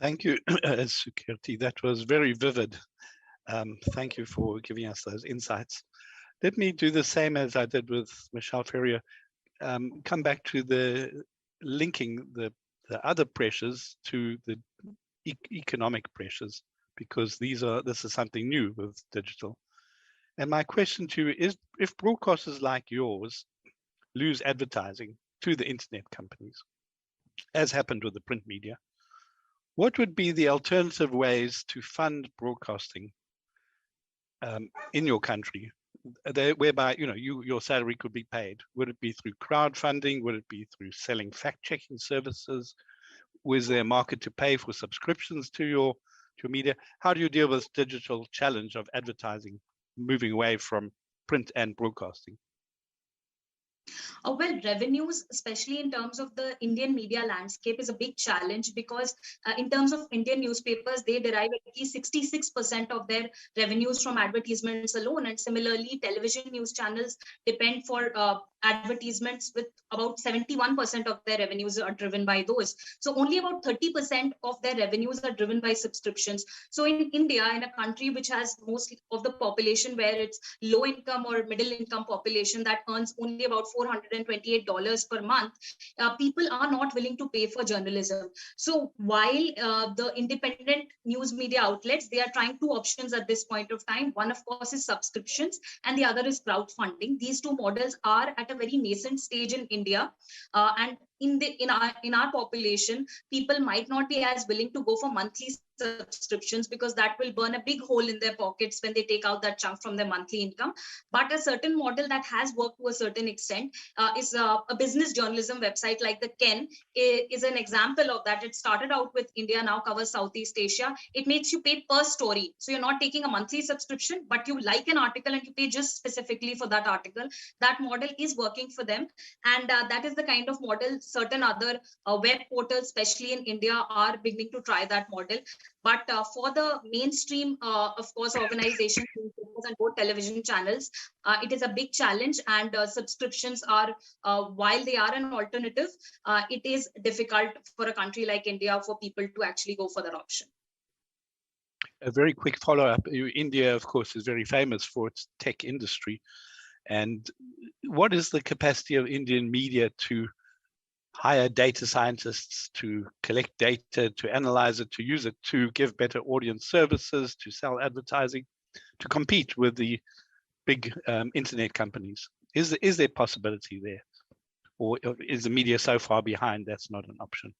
Thank you, Sukirti. That was very vivid. Thank you for giving us those insights. Let me do the same as I did with Michelle Ferrier. Come back to the linking the other pressures to the economic pressures, because this is something new with digital. And my question to you is, if broadcasters like yours lose advertising to the internet companies, as happened with the print media, what would be the alternative ways to fund broadcasting in your country, whereby your salary could be paid? Would it be through crowdfunding? Would it be through selling fact-checking services? Was there a market to pay for subscriptions to your your media. How do you deal with this digital challenge of advertising, moving away from print and broadcasting?
Well, revenues, especially in terms of the Indian media landscape, is a big challenge because in terms of Indian newspapers, they derive at least 66% of their revenues from advertisements alone. And similarly, television news channels depend for advertisements, with about 71% of their revenues are driven by those. So only about 30% of their revenues are driven by subscriptions. So in India, in a country which has most of the population where it's low income or middle income population that earns only about $428 per month, people are not willing to pay for journalism. So while the independent news media outlets, they are trying two options at this point of time. One, of course, is subscriptions, and the other is crowdfunding. These two models are at a very nascent stage in India, and in our population, people might not be as willing to go for monthly subscriptions because that will burn a big hole in their pockets when they take out that chunk from their monthly income. But a certain model that has worked to a certain extent is a business journalism website like the Ken is an example of that. It started out with India, now covers Southeast Asia. It makes you pay per story. So you're not taking a monthly subscription, but you like an article and you pay just specifically for that article. That model is working for them. And that is the kind of model certain other web portals, especially in India, are beginning to try that model. But for the mainstream, of course, organizations and both television channels, it is a big challenge, and subscriptions are, while they are an alternative, it is difficult for a country like India for people to actually go for that option.
A very quick follow-up. India, of course, is very famous for its tech industry. And what is the capacity of Indian media to hire data scientists to collect data, to analyze it, to use it, to give better audience services, to sell advertising, to compete with the big internet companies? Is there possibility there? Or is the media so far behind that's not an option?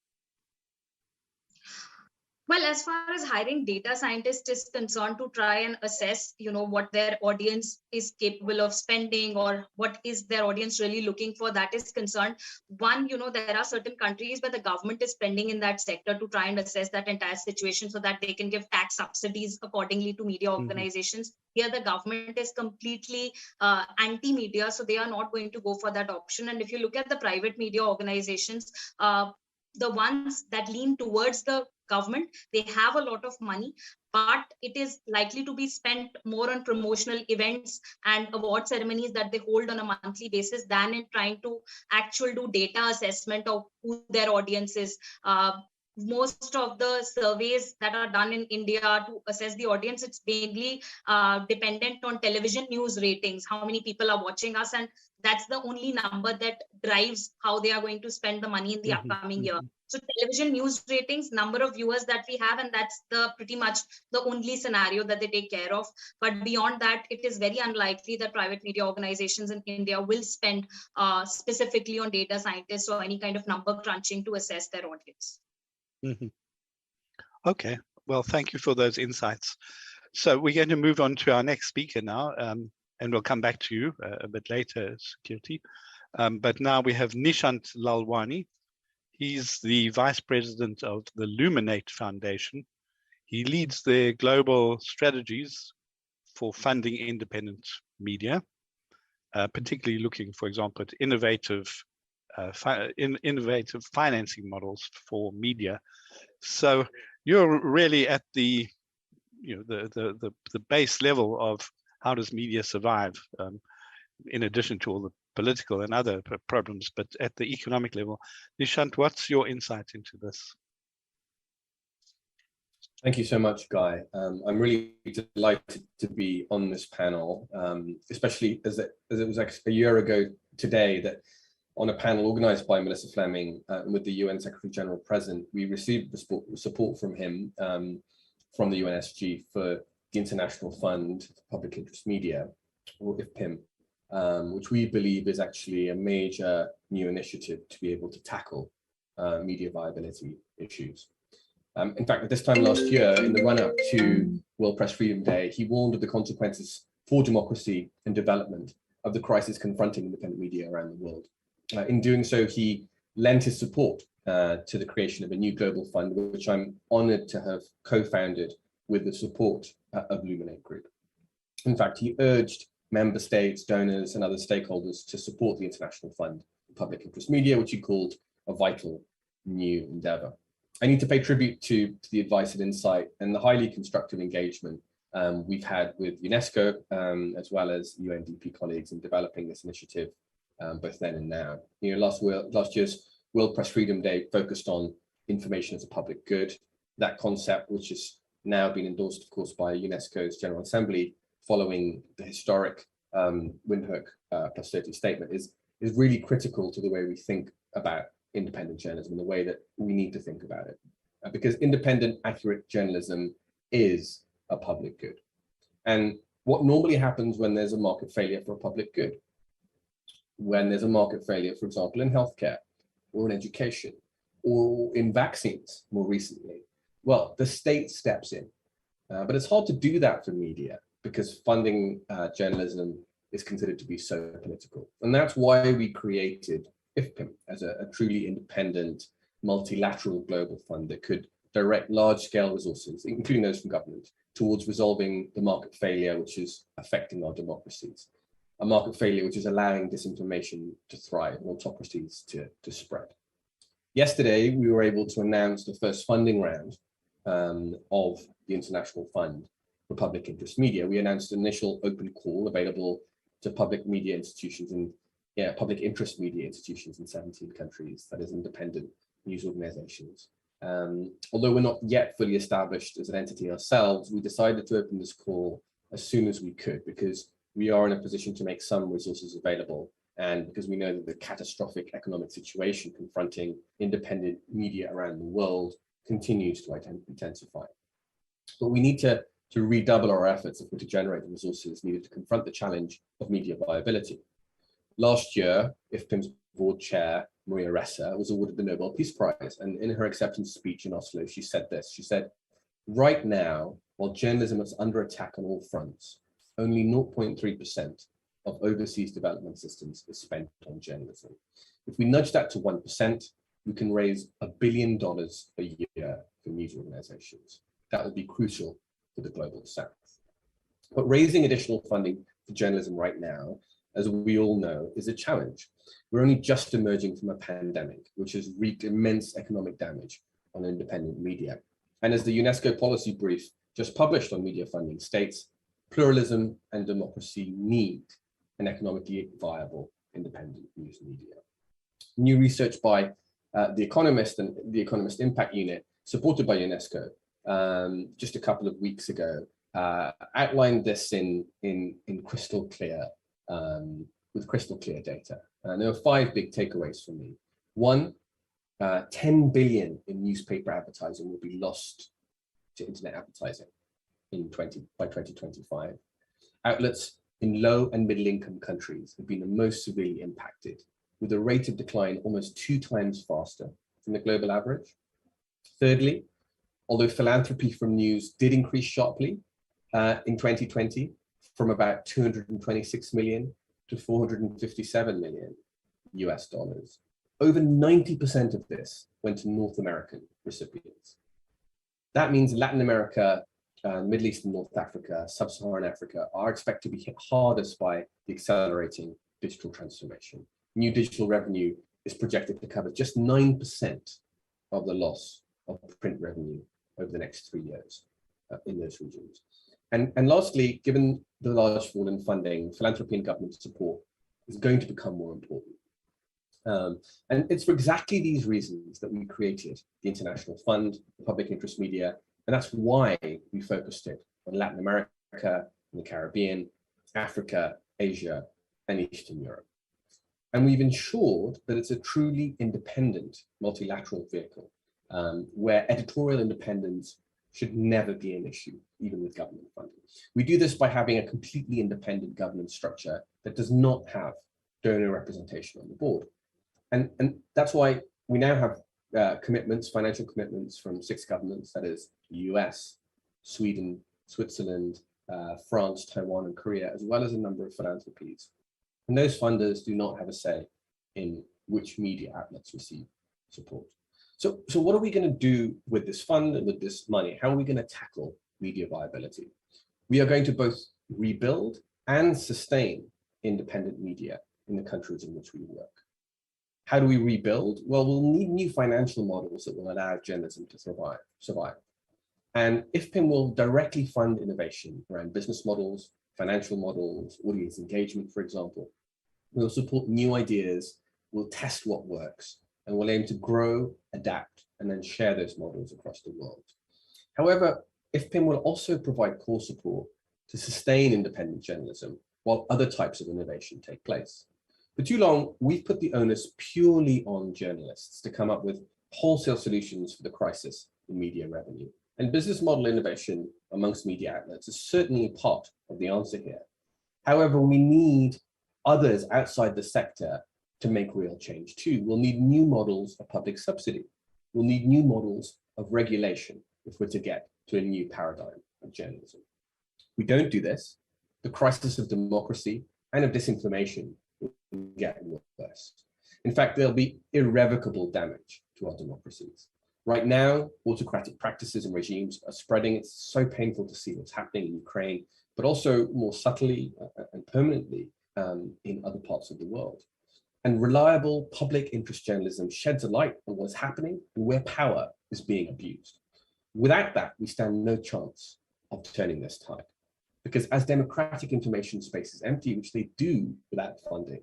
Well, as far as hiring data scientists is concerned to try and assess, what their audience is capable of spending or what is their audience really looking for, that is concerned. One, there are certain countries where the government is spending in that sector to try and assess that entire situation so that they can give tax subsidies accordingly to media organizations. Here, the government is completely anti-media, so they are not going to go for that option. And if you look at the private media organizations, the ones that lean towards the government, they have a lot of money, but it is likely to be spent more on promotional events and award ceremonies that they hold on a monthly basis than in trying to actually do data assessment of who their audience is. Most of the surveys that are done in India to assess the audience, it's mainly dependent on television news ratings, how many people are watching us, and that's the only number that drives how they are going to spend the money in the upcoming year. So television news ratings, number of viewers that we have, and that's pretty much the only scenario that they take care of. But beyond that, it is very unlikely that private media organizations in India will spend specifically on data scientists or any kind of number crunching to assess their audience.
Okay, well, thank you for those insights. So we're going to move on to our next speaker now, and we'll come back to you a bit later, Security. But now we have Nishant Lalwani. He's the Vice President of the Luminate Foundation. He leads their global strategies for funding independent media, particularly looking, for example, at innovative financing models for media. So you're really at the base level of how does media survive, in addition to all the political and other problems, but at the economic level. Nishant, what's your insight into this?
Thank you so much, Guy. I'm really delighted to be on this panel, especially as it was like a year ago today that on a panel organized by Melissa Fleming with the UN Secretary-General present, we received the support from him, from the UNSG, for the International Fund for Public Interest Media, or IFPIM, which we believe is actually a major new initiative to be able to tackle media viability issues. In fact, at this time last year, in the run-up to World Press Freedom Day, he warned of the consequences for democracy and development of the crisis confronting independent media around the world. In doing so, he lent his support to the creation of a new global fund, which I'm honored to have co-founded with the support of Luminate Group. In fact, he urged member states, donors, and other stakeholders to support the International Fund for Public Interest Media, which he called a vital new endeavor. I need to pay tribute to the advice and insight and the highly constructive engagement we've had with UNESCO, as well as UNDP colleagues in developing this initiative, both then and now. You know, last year's World Press Freedom Day focused on information as a public good. That concept, which has now been endorsed, of course, by UNESCO's General Assembly, following the historic Windhoek Plus 30 statement, is really critical to the way we think about independent journalism and the way that we need to think about it. Because independent, accurate journalism is a public good. And what normally happens when there's a market failure for a public good? When there's a market failure, for example, in healthcare or in education or in vaccines more recently, well, the state steps in. But it's hard to do that for media because funding journalism is considered to be so political. And that's why we created IFPIM as a truly independent, multilateral global fund that could direct large-scale resources, including those from government, towards resolving the market failure which is affecting our democracies. A market failure which is allowing disinformation to thrive and autocracies to spread. Yesterday, we were able to announce the first funding round of the International Fund for Public Interest Media. We announced an initial open call available to public media institutions and public interest media institutions in 17 countries, that is independent news organizations. Although we're not yet fully established as an entity ourselves, we decided to open this call as soon as we could because we are in a position to make some resources available and because we know that the catastrophic economic situation confronting independent media around the world continues to intensify. But we need to redouble our efforts if we're to generate the resources needed to confront the challenge of media viability. Last year, IFPIM's board chair, Maria Ressa, was awarded the Nobel Peace Prize. And in her acceptance speech in Oslo, she said this. She said, right now, while journalism is under attack on all fronts, only 0.3% of overseas development assistance is spent on journalism. If we nudge that to 1%, we can raise $1 billion a year for news organizations. That will be crucial for the global south. But raising additional funding for journalism right now, as we all know, is a challenge. We're only just emerging from a pandemic, which has wreaked immense economic damage on independent media. And as the UNESCO policy brief just published on media funding states, pluralism and democracy need an economically viable independent news media. New research by The Economist and the Economist Impact Unit, supported by UNESCO, just a couple of weeks ago, outlined this in crystal clear, with crystal clear data. And there are 5 big takeaways for me. 1, 10 billion in newspaper advertising will be lost to internet advertising by 2025. Outlets in low and middle income countries have been the most severely impacted, with a rate of decline almost 2 times faster than the global average. Thirdly, although philanthropy from news did increase sharply in 2020, from about 226 million to 457 million US dollars, over 90% of this went to North American recipients. That means Latin America, Middle East and North Africa, Sub-Saharan Africa are expected to be hit hardest by the accelerating digital transformation. New digital revenue is projected to cover just 9% of the loss of print revenue over the next 3 years in those regions. And lastly, given the large fall in funding, philanthropy and government support is going to become more important. And it's for exactly these reasons that we created the International Fund for Public Interest Media. And that's why we focused it on Latin America, and the Caribbean, Africa, Asia, and Eastern Europe. And we've ensured that it's a truly independent multilateral vehicle where editorial independence should never be an issue, even with government funding. We do this by having a completely independent governance structure that does not have donor representation on the board. And that's why we now have commitments, financial commitments from 6 governments, that is the US, Sweden, Switzerland, France, Taiwan, and Korea, as well as a number of philanthropies. And those funders do not have a say in which media outlets receive support. So what are we going to do with this fund and with this money? How are we going to tackle media viability. We are going to both rebuild and sustain independent media in the countries in which we work. How do we rebuild? Well, we'll need new financial models that will allow journalism to survive. And IFPIM will directly fund innovation around business models, financial models, audience engagement, for example. We'll support new ideas, we'll test what works, and we'll aim to grow, adapt, and then share those models across the world. However, IFPIM will also provide core support to sustain independent journalism while other types of innovation take place. For too long, we've put the onus purely on journalists to come up with wholesale solutions for the crisis in media revenue. And business model innovation amongst media outlets is certainly part of the answer here. However, we need others outside the sector to make real change too. We'll need new models of public subsidy. We'll need new models of regulation if we're to get to a new paradigm of journalism. If we don't do this, the crisis of democracy and of disinformation will get worse. In fact, there'll be irrevocable damage to our democracies. Right now, autocratic practices and regimes are spreading. It's so painful to see what's happening in Ukraine, but also more subtly and permanently in other parts of the world. And reliable public interest journalism sheds a light on what's happening and where power is being abused. Without that, we stand no chance of turning this tide. Because as democratic information spaces empty, which they do without funding,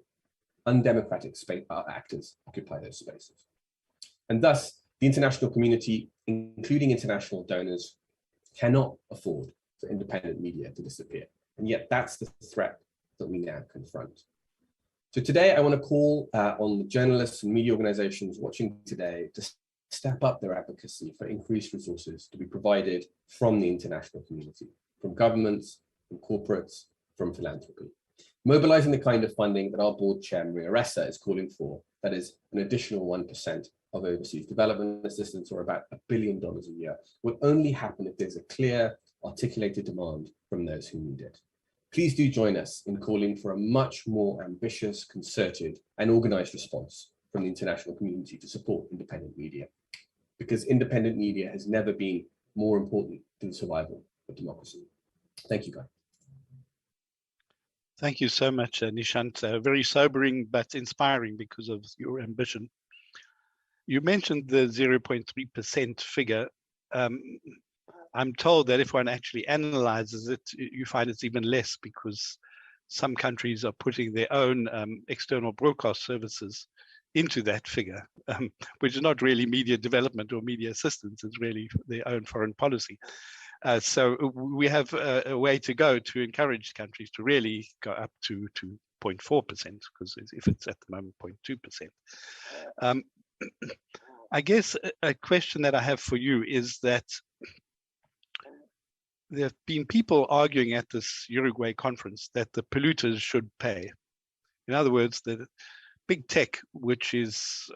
undemocratic actors occupy those spaces. And thus, the international community, including international donors, cannot afford for independent media to disappear. And yet that's the threat that we now confront. So today I want to call on the journalists and media organizations watching today to step up their advocacy for increased resources to be provided from the international community, from governments, from corporates, from philanthropy. Mobilizing the kind of funding that our board chair, Maria Ressa, is calling for, that is an additional 1% of overseas development assistance, or about $1 billion a year, will only happen if there's a clear, articulated demand from those who need it. Please do join us in calling for a much more ambitious, concerted, and organized response from the international community to support independent media, because independent media has never been more important to the survival of democracy. Thank you, Guy.
Thank you so much, Nishant. Very sobering, but inspiring because of your ambition. You mentioned the 0.3% figure. I'm told that if one actually analyzes it, you find it's even less, because some countries are putting their own external broadcast services into that figure, which is not really media development or media assistance, it's really their own foreign policy. So we have a way to go to encourage countries to really go up to 0.4%, because if it's at the moment 0.2%. I guess a question that I have for you is that there have been people arguing at this Uruguay conference that the polluters should pay. In other words, the big tech, which is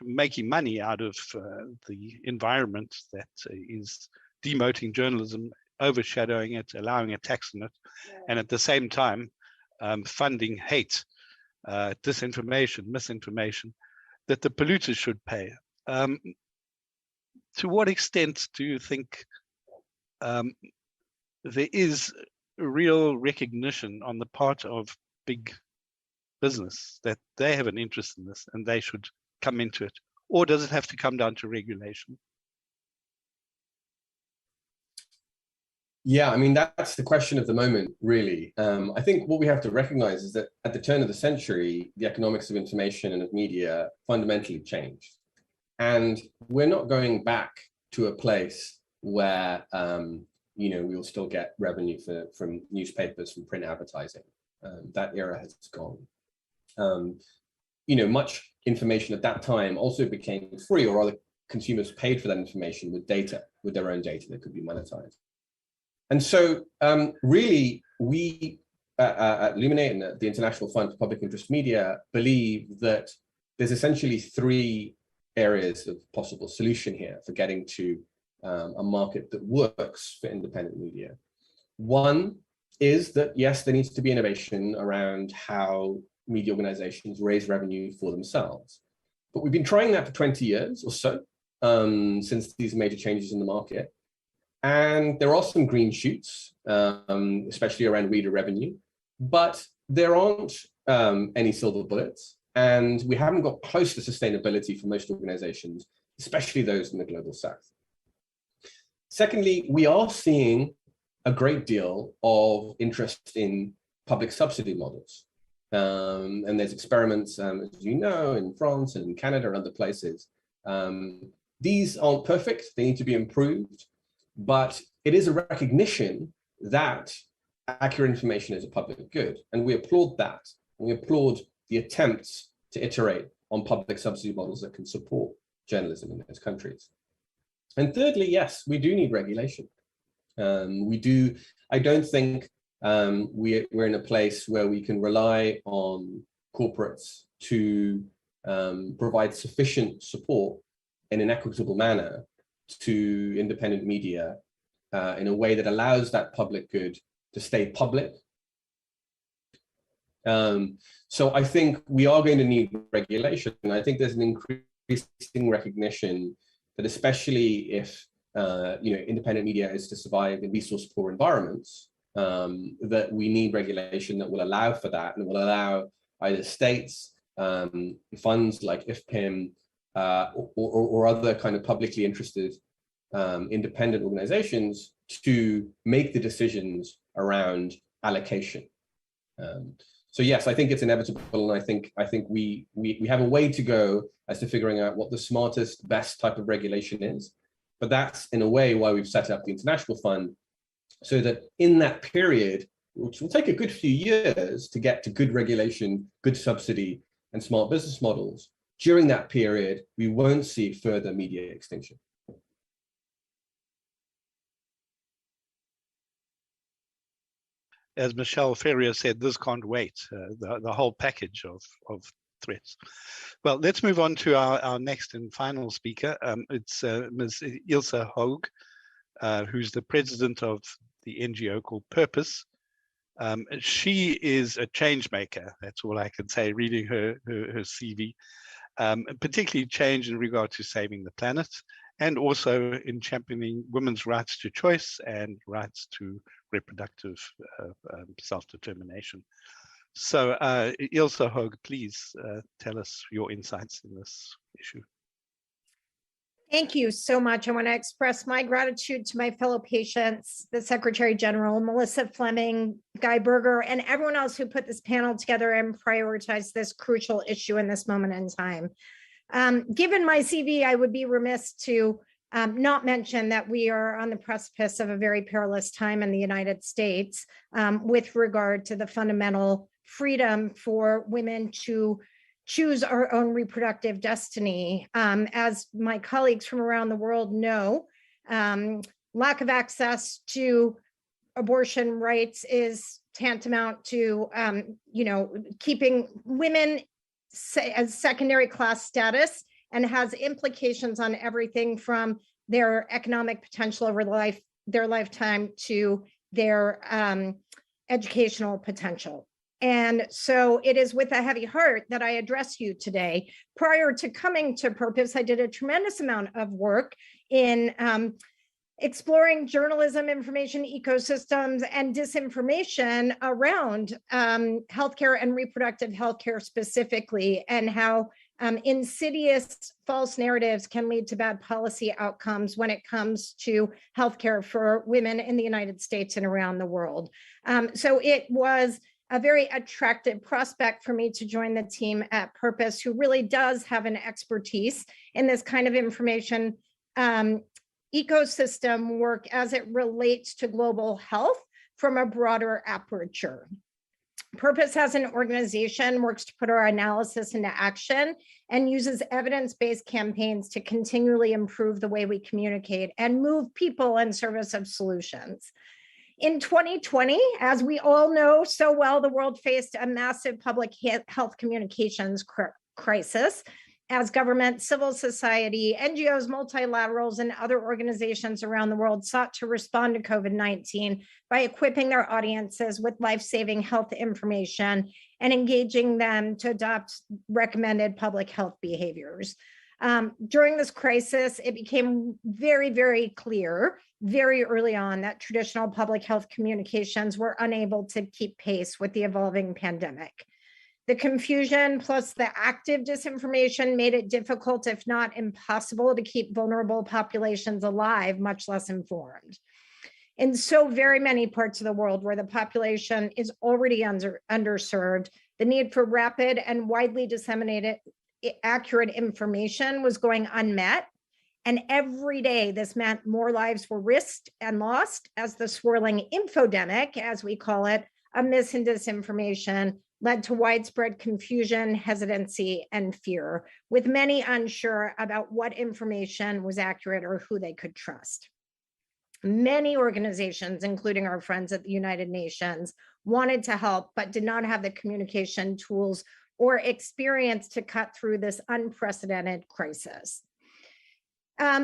making money out of the environment that is demoting journalism, overshadowing it, allowing a tax on it, and at the same time funding hate, disinformation, misinformation, that the polluters should pay. To what extent do you think there is real recognition on the part of big business that they have an interest in this and they should come into it? Or does it have to come down to regulation?
Yeah, I mean, that's the question of the moment, really. I think what we have to recognize is that at the turn of the century, the economics of information and of media fundamentally changed. And we're not going back to a place where, we will still get revenue from newspapers, from print advertising. That era has gone. Much information at that time also became free, or rather consumers paid for that information with data, with their own data that could be monetized. And so really, we at Luminate and the International Fund for Public Interest Media believe that there's essentially three areas of possible solution here for getting to a market that works for independent media. One is that, yes, there needs to be innovation around how media organizations raise revenue for themselves. But we've been trying that for 20 years or so, since these major changes in the market. And there are some green shoots, especially around reader revenue, but there aren't any silver bullets. And we haven't got close to sustainability for most organizations, especially those in the global south. Secondly, we are seeing a great deal of interest in public subsidy models. And there's experiments, as you know, in France and in Canada and other places. These aren't perfect, they need to be improved, but it is a recognition that accurate information is a public good. And we applaud that. We applaud the attempts to iterate on public subsidy models that can support journalism in those countries. And thirdly, yes, we do need regulation. I don't think we're in a place where we can rely on corporates to provide sufficient support in an equitable manner to independent media in a way that allows that public good to stay public. So I think we are going to need regulation. And I think there's an increasing recognition that especially if independent media is to survive in resource-poor environments, that we need regulation that will allow for that and will allow either states, funds like IFPIM, or other kind of publicly interested independent organizations to make the decisions around allocation. So yes, I think it's inevitable, and I think we have a way to go as to figuring out what the smartest, best type of regulation is. But that's in a way why we've set up the International Fund, so that in that period, which will take a good few years to get to good regulation, good subsidy, and smart business models, during that period, we won't see further media extinction.
As Michelle Ferrier said, this can't wait, the whole package of threats. Well, let's move on to our next and final speaker. It's Ms. Ilse Hoog, who's the president of the NGO called Purpose. She is a change maker. That's all I can say, reading her CV, particularly change in regard to saving the planet, and also in championing women's rights to choice and rights to reproductive self-determination. So Ilse Hoog, please tell us your insights in this issue.
Thank you so much. I want to express my gratitude to my fellow patients, the Secretary General, Melissa Fleming, Guy Berger, and everyone else who put this panel together and prioritized this crucial issue in this moment in time. Given my CV, I would be remiss to not mention that we are on the precipice of a very perilous time in the United States with regard to the fundamental freedom for women to choose our own reproductive destiny. As my colleagues from around the world know, lack of access to abortion rights is tantamount to, keeping women as secondary class status, and has implications on everything from their economic potential over their lifetime to their educational potential. And so it is with a heavy heart that I address you today. Prior to coming to Purpose, I did a tremendous amount of work in exploring journalism, information ecosystems, and disinformation around healthcare and reproductive healthcare specifically, and how insidious false narratives can lead to bad policy outcomes when it comes to healthcare for women in the United States and around the world. So it was a very attractive prospect for me to join the team at Purpose, who really does have an expertise in this kind of information ecosystem work as it relates to global health from a broader aperture. Purpose as an organization works to put our analysis into action and uses evidence-based campaigns to continually improve the way we communicate and move people in service of solutions. In 2020, as we all know so well, the world faced a massive public health communications crisis as government, civil society, NGOs, multilaterals, and other organizations around the world sought to respond to COVID-19 by equipping their audiences with life-saving health information and engaging them to adopt recommended public health behaviors. During this crisis, it became very, very clear very early on that traditional public health communications were unable to keep pace with the evolving pandemic. The confusion plus the active disinformation made it difficult, if not impossible, to keep vulnerable populations alive, much less informed. In so very many parts of the world where the population is already underserved, the need for rapid and widely disseminated accurate information was going unmet. And every day this meant more lives were risked and lost as the swirling infodemic, as we call it, of mis and disinformation led to widespread confusion, hesitancy, and fear, with many unsure about what information was accurate or who they could trust. Many organizations, including our friends at the United Nations, wanted to help, but did not have the communication tools or experience to cut through this unprecedented crisis.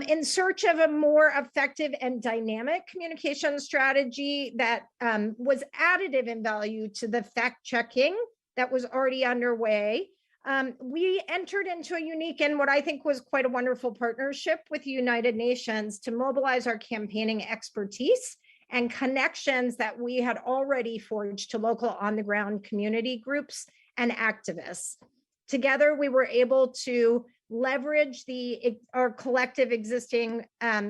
In search of a more effective and dynamic communication strategy that was additive in value to the fact-checking that was already underway, we entered into a unique and what I think was quite a wonderful partnership with the United Nations to mobilize our campaigning expertise and connections that we had already forged to local on-the-ground community groups and activists. Together, we were able to leverage our collective existing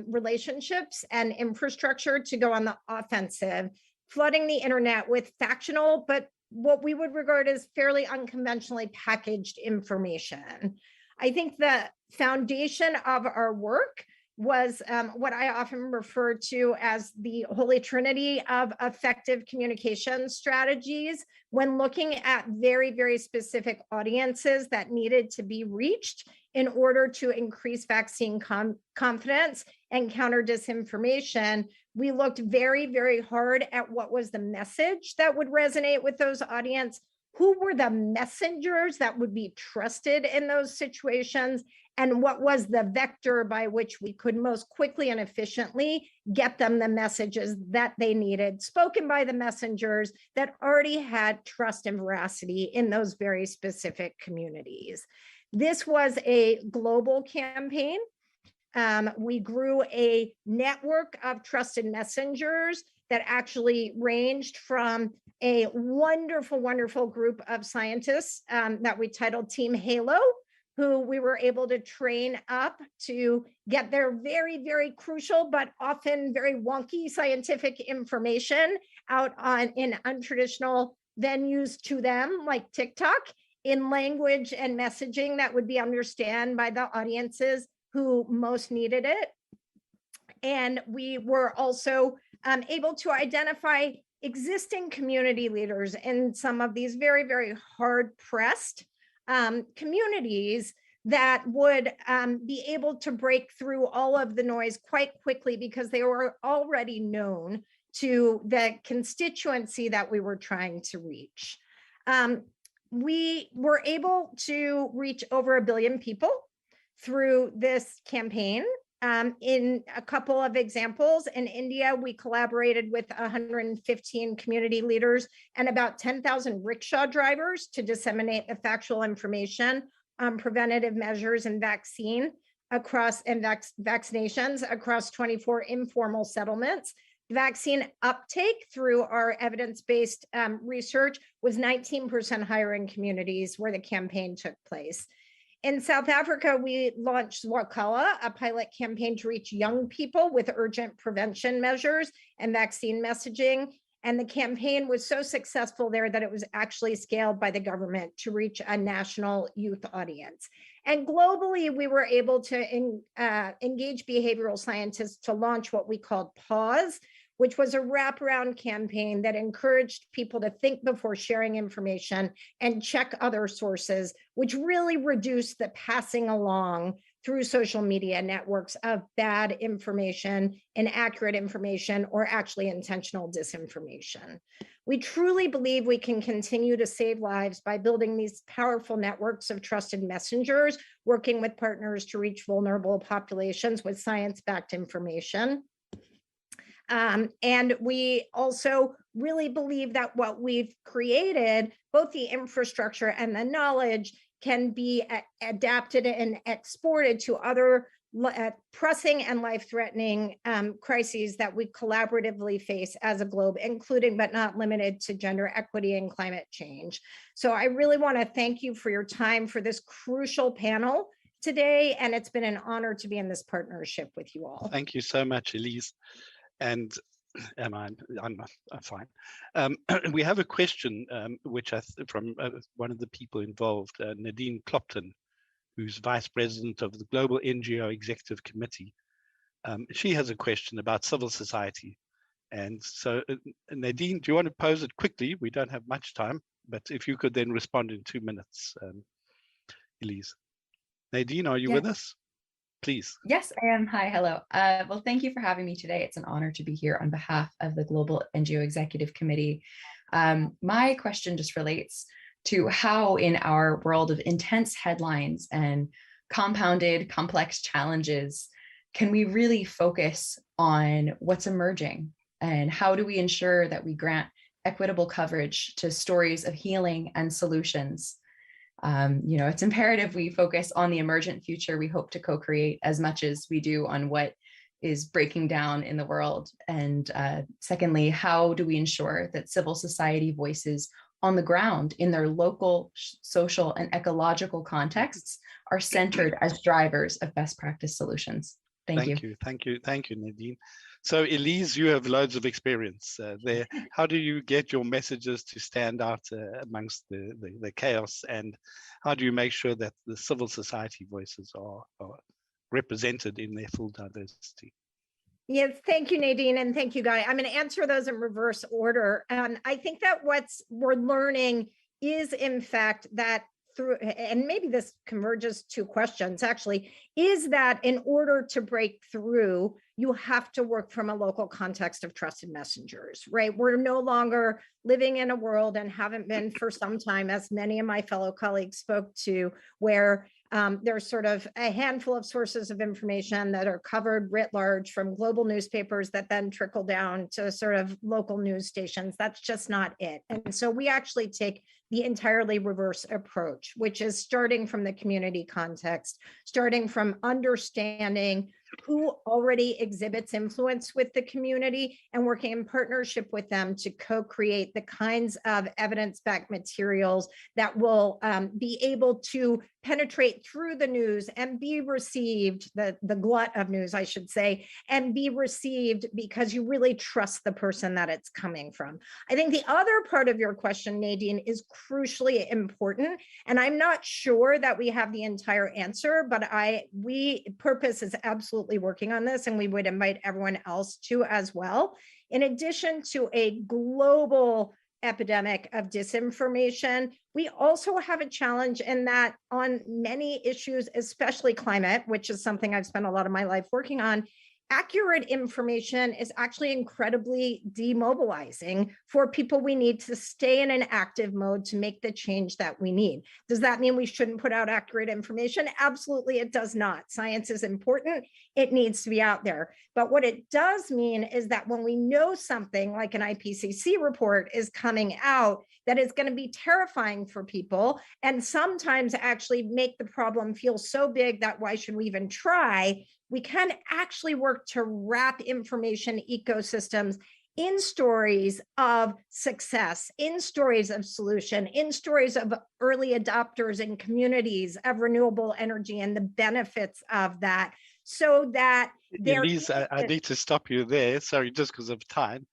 relationships and infrastructure to go on the offensive, flooding the internet with factional, but what we would regard as fairly unconventionally packaged information. I think the foundation of our work was what I often refer to as the holy trinity of effective communication strategies when looking at very, very specific audiences that needed to be reached in order to increase vaccine confidence and counter disinformation. We looked very, very hard at what was the message that would resonate with those audiences, who were the messengers that would be trusted in those situations, and what was the vector by which we could most quickly and efficiently get them the messages that they needed, spoken by the messengers that already had trust and veracity in those very specific communities. This was a global campaign. We grew a network of trusted messengers that actually ranged from a wonderful, wonderful group of scientists that we titled Team Halo, who we were able to train up to get their very, very crucial, but often very wonky scientific information out in untraditional venues to them, like TikTok, in language and messaging that would be understood by the audiences who most needed it. And we were also able to identify existing community leaders in some of these very, very hard-pressed communities that would be able to break through all of the noise quite quickly because they were already known to the constituency that we were trying to reach. We were able to reach over 1 billion people through this campaign. In a couple of examples, in India, we collaborated with 115 community leaders and about 10,000 rickshaw drivers to disseminate the factual information on preventative measures and vaccinations across 24 informal settlements. Vaccine uptake through our evidence-based research was 19% higher in communities where the campaign took place. In South Africa, we launched Zwakala, a pilot campaign to reach young people with urgent prevention measures and vaccine messaging. And the campaign was so successful there that it was actually scaled by the government to reach a national youth audience. And globally, we were able to engage behavioral scientists to launch what we called Pause, which was a wraparound campaign that encouraged people to think before sharing information and check other sources, which really reduced the passing along through social media networks of bad information, inaccurate information, or actually intentional disinformation. We truly believe we can continue to save lives by building these powerful networks of trusted messengers, working with partners to reach vulnerable populations with science-backed information. And we also really believe that what we've created, both the infrastructure and the knowledge, can be adapted and exported to other pressing and life-threatening crises that we collaboratively face as a globe, including but not limited to gender equity and climate change. So I really want to thank you for your time for this crucial panel today, and it's been an honor to be in this partnership with you all.
Thank you so much, Elise. And I'm fine. We have a question which from one of the people involved, Nadine Clopton, who's Vice President of the Global NGO Executive Committee. She has a question about civil society. And so, Nadine, do you want to pose it quickly? We don't have much time, but if you could then respond in 2 minutes, Elise. Nadine, are you with us? Please.
Yes, I am. Hi, hello. Well, thank you for having me today. It's an honor to be here on behalf of the Global NGO Executive Committee. My question just relates to how in our world of intense headlines and compounded complex challenges, can we really focus on what's emerging? And how do we ensure that we grant equitable coverage to stories of healing and solutions? It's imperative we focus on the emergent future we hope to co-create as much as we do on what is breaking down in the world. And secondly, how do we ensure that civil society voices on the ground in their local, social, and ecological contexts are centered as drivers of best practice solutions? Thank you,
Nadine. So Elise, you have loads of experience there. How do you get your messages to stand out amongst the chaos, and how do you make sure that the civil society voices are represented in their full diversity?
Yes, thank you, Nadine, and thank you, Guy. I'm going to answer those in reverse order. I think that we're learning is, in fact, that through, and maybe this converges to questions actually, is that in order to break through, you have to work from a local context of trusted messengers, right? We're no longer living in a world, and haven't been for some time, as many of my fellow colleagues spoke to, where there's sort of a handful of sources of information that are covered writ large from global newspapers that then trickle down to sort of local news stations. That's just not it. And so we actually take the entirely reverse approach, which is starting from the community context, starting from understanding who already exhibits influence with the community and working in partnership with them to co-create the kinds of evidence-backed materials that will be able to penetrate through the news and be received, the glut of news, I should say, and be received because you really trust the person that it's coming from. I think the other part of your question, Nadine, is crucially important, and I'm not sure that we have the entire answer, but Purpose is absolutely working on this, and we would invite everyone else to as well. In addition to a global epidemic of disinformation, we also have a challenge in that on many issues, especially climate, which is something I've spent a lot of my life working on, accurate information is actually incredibly demobilizing for people we need to stay in an active mode to make the change that we need. Does that mean we shouldn't put out accurate information? Absolutely, it does not. Science is important. It needs to be out there. But what it does mean is that when we know something like an IPCC report is coming out, that is going to be terrifying for people, and sometimes actually make the problem feel so big that why should we even try? We can actually work to wrap information ecosystems in stories of success, in stories of solution, in stories of early adopters and communities of renewable energy and the benefits of that, so that
Elise, I need to stop you there, sorry, just because of time.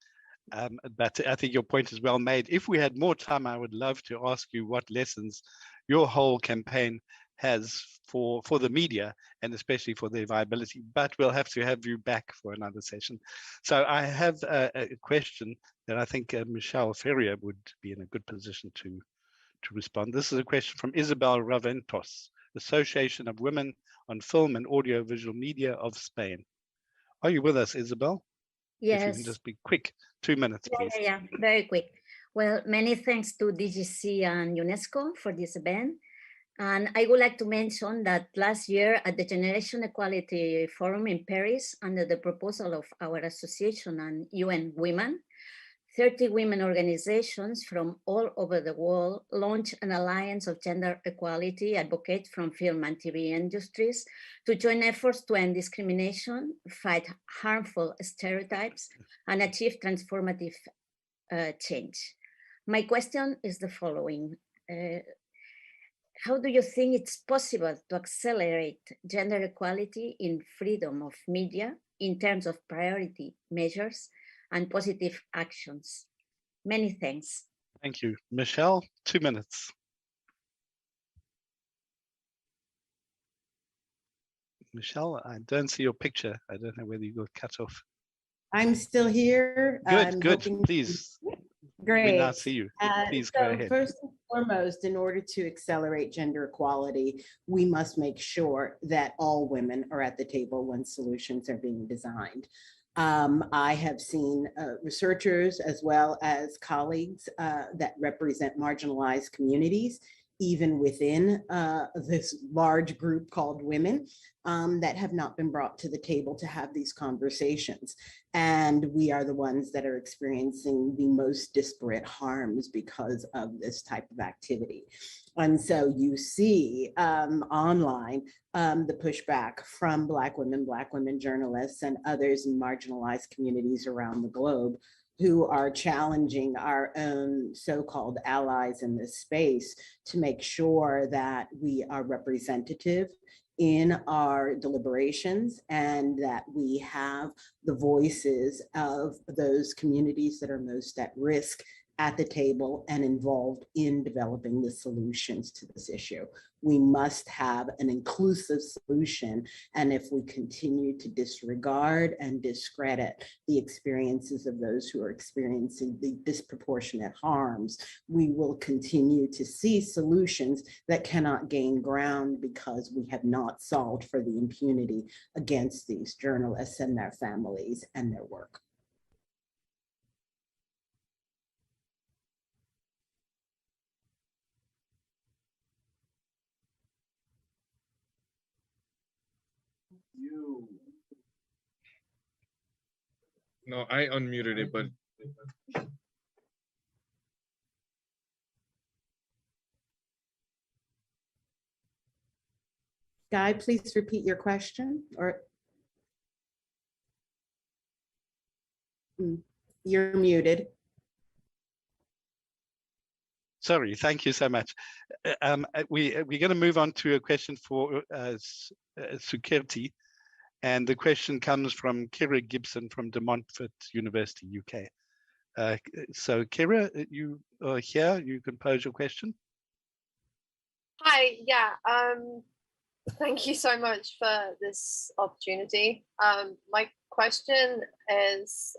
But I think your point is well made. If we had more time, I would love to ask you what lessons your whole campaign has for the media, and especially for their viability, but we'll have to have you back for another session. So I have a question that I think Michelle Ferrier would be in a good position to respond. This is a question from Isabel Raventos, Association of Women on Film and Audiovisual Media of Spain. Are you with us, Isabel?
Yes.
If you can just be quick, 2 minutes, please.
Yeah, very quick. Well, many thanks to DGC and UNESCO for this event. And I would like to mention that last year at the Generation Equality Forum in Paris, under the proposal of our association and UN Women, 30 women organizations from all over the world launched an alliance of gender equality advocates from film and TV industries to join efforts to end discrimination, fight harmful stereotypes, and achieve transformative change. My question is the following. How do you think it's possible to accelerate gender equality in freedom of media in terms of priority measures and positive actions? Many thanks.
Thank you. Michelle, 2 minutes. Michelle, I don't see your picture. I don't know whether you got cut off.
I'm still here.
Good, good. Please.
Great.
We now see you. Please go ahead.
First and foremost, in order to accelerate gender equality, we must make sure that all women are at the table when solutions are being designed. I have seen researchers as well as colleagues that represent marginalized communities, even within this large group called women, that have not been brought to the table to have these conversations. And we are the ones that are experiencing the most disparate harms because of this type of activity. And so you see online the pushback from Black women journalists and others in marginalized communities around the globe who are challenging our own so-called allies in this space to make sure that we are representative in our deliberations and that we have the voices of those communities that are most at risk at the table and involved in developing the solutions to this issue. We must have an inclusive solution. And if we continue to disregard and discredit the experiences of those who are experiencing the disproportionate harms, we will continue to see solutions that cannot gain ground because we have not solved for the impunity against these journalists and their families and their work.
No, I unmuted it, but
Guy, please repeat your question, or you're muted.
Sorry, thank you so much. We're going to move on to a question for Sukhirti. And the question comes from Kira Gibson from De Montfort University, UK. So Kira, you are here, you can pose your question.
Hi, yeah, thank you so much for this opportunity. My question is,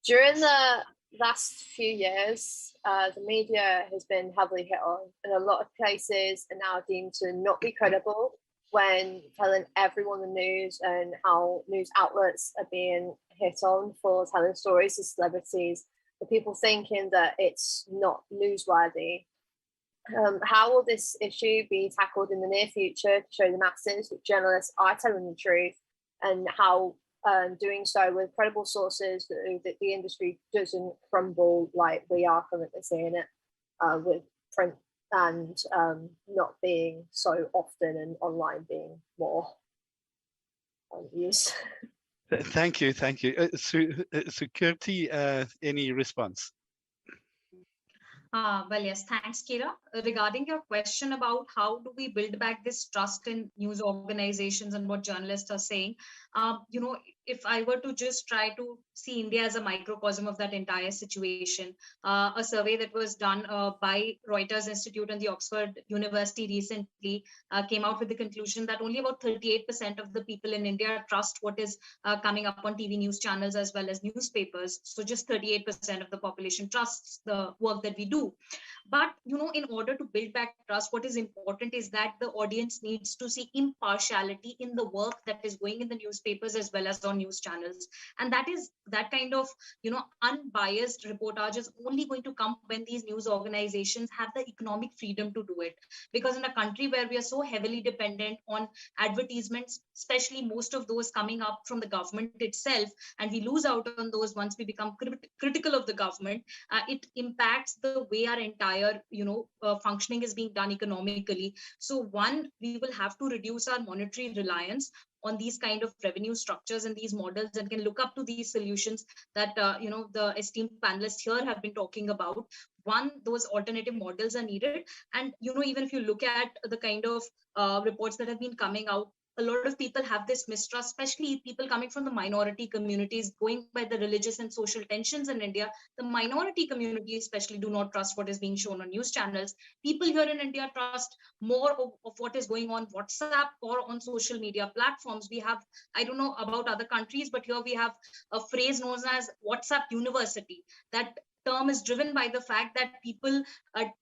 during the last few years, the media has been heavily hit on, and a lot of places are now deemed to not be credible when telling everyone the news, and how news outlets are being hit on for telling stories of celebrities, the people thinking that it's not newsworthy. How will this issue be tackled in the near future to show the masses that journalists are telling the truth, and how doing so with credible sources that the industry doesn't crumble like we are currently seeing it with print and not being so often, and online being more used?
Thank you, thank you. Sukhirti, any response?
Well, yes, thanks, Kira. Regarding your question about how do we build back this trust in news organizations and what journalists are saying, you know, if I were to just try to see India as a microcosm of that entire situation, a survey that was done by Reuters Institute and the Oxford University recently came out with the conclusion that only about 38% of the people in India trust what is coming up on TV news channels as well as newspapers. So just 38% of the population trusts the work that we do. But, you know, in order to build back trust, what is important is that the audience needs to see impartiality in the work that is going in the newspapers as well as on on news channels. And that kind of, unbiased reportage is only going to come when these news organizations have the economic freedom to do it. Because in a country where we are so heavily dependent on advertisements, especially most of those coming up from the government itself, and we lose out on those once we become critical of the government, it impacts the way our entire, functioning is being done economically. So one, we will have to reduce our monetary reliance on these kind of revenue structures and these models, and can look up to these solutions that the esteemed panelists here have been talking about. One, those alternative models are needed. And even if you look at the kind of reports that have been coming out, a lot of people have this mistrust, especially people coming from the minority communities, going by the religious and social tensions in India. The minority community especially do not trust what is being shown on news channels. People here in India trust more of what is going on WhatsApp or on social media platforms. We have, I don't know about other countries, but here we have a phrase known as WhatsApp University. That term is driven by the fact that people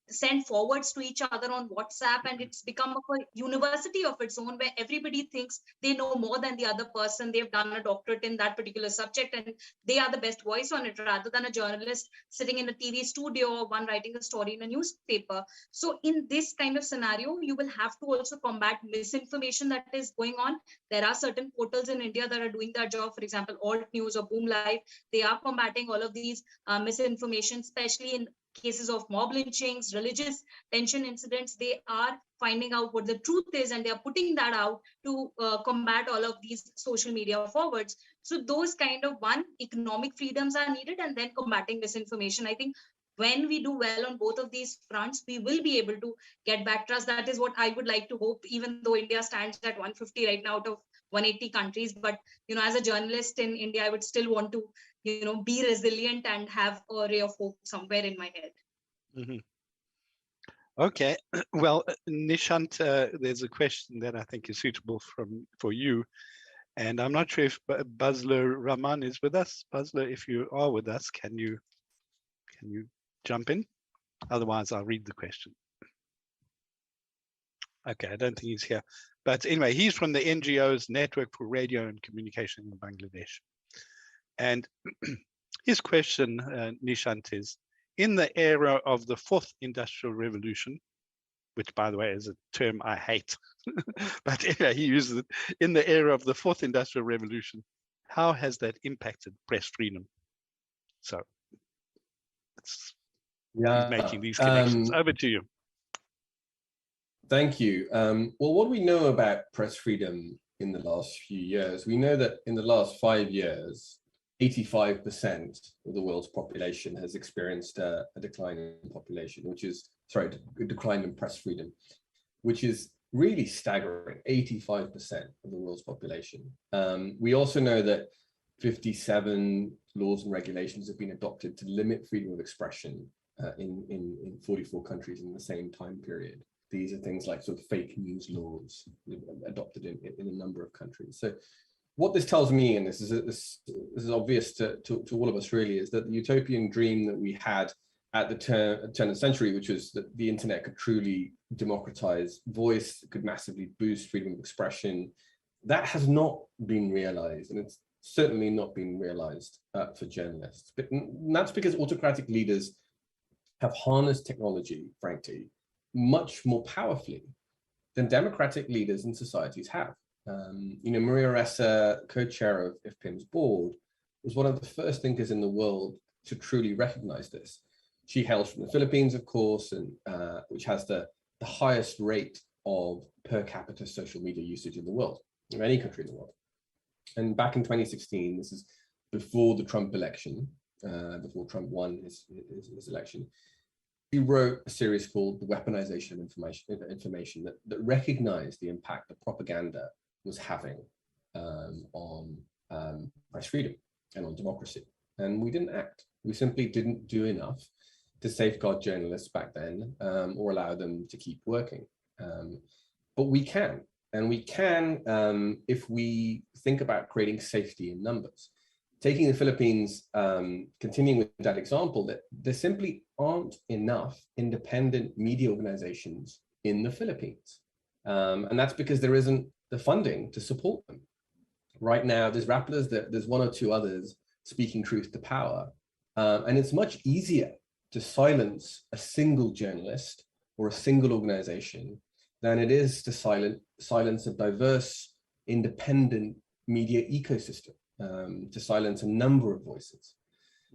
send forwards to each other on WhatsApp, and it's become a university of its own, where everybody thinks they know more than the other person. They've done a doctorate in that particular subject and they are the best voice on it, rather than a journalist sitting in a TV studio or one writing a story in a newspaper. So in this kind of scenario, you will have to also combat misinformation that is going on. There are certain portals in India that are doing that job. For example, Alt News or Boom Live, they are combating all of these misinformation, especially in cases of mob lynchings, religious tension incidents. They are finding out what the truth is, and they are putting that out to combat all of these social media forwards. So those kind of economic freedoms are needed, and then combating misinformation. I think when we do well on both of these fronts, we will be able to get back trust. That is what I would like to hope, even though India stands at 150 right now out of 180 countries. But, as a journalist in India, I would still want to, be resilient and have a ray of hope somewhere in my head.
Mm-hmm. Okay, well, Nishant, there's a question that I think is suitable for you. And I'm not sure if Bazler Rahman is with us. Bazler, if you are with us, can you jump in? Otherwise, I'll read the question. Okay, I don't think he's here. But anyway, he's from the NGO's Network for Radio and Communication in Bangladesh. And his question, Nishant, is, in the era of the fourth industrial revolution, which, by the way, is a term I hate, but anyway, he uses it, in the era of the fourth industrial revolution, how has that impacted press freedom? So he's making these connections. Over to you.
Thank you. Well, what do we know about press freedom in the last few years? We know that in the last 5 years, 85% of the world's population has experienced a decline in population, a decline in press freedom, which is really staggering. 85% of the world's population. We also know that 57 laws and regulations have been adopted to limit freedom of expression in 44 countries in the same time period. These are things like sort of fake news laws adopted in a number of countries. So what this tells me, and this is obvious to all of us really, is that the utopian dream that we had at the turn of the century, which was that the internet could truly democratize voice, could massively boost freedom of expression, that has not been realized, and it's certainly not been realized for journalists. But that's because autocratic leaders have harnessed technology, frankly, much more powerfully than democratic leaders in societies have. Maria Ressa, co-chair of IFPIM's board, was one of the first thinkers in the world to truly recognize this. She hails from the Philippines, of course, and which has the highest rate of per capita social media usage in the world, of any country in the world. And back in 2016, this is before the Trump election, before Trump won his election, he wrote a series called The Weaponization of Information that recognized the impact that propaganda was having on press freedom and on democracy. And we didn't act. We simply didn't do enough to safeguard journalists back then or allow them to keep working. But we can, and we can if we think about creating safety in numbers. Taking the Philippines, continuing with that example, that there simply aren't enough independent media organizations in the Philippines. And that's because there isn't the funding to support them. Right now, there's Rappelers, there's one or two others speaking truth to power. And it's much easier to silence a single journalist or a single organization than it is to silence a diverse, independent media ecosystem, to silence a number of voices.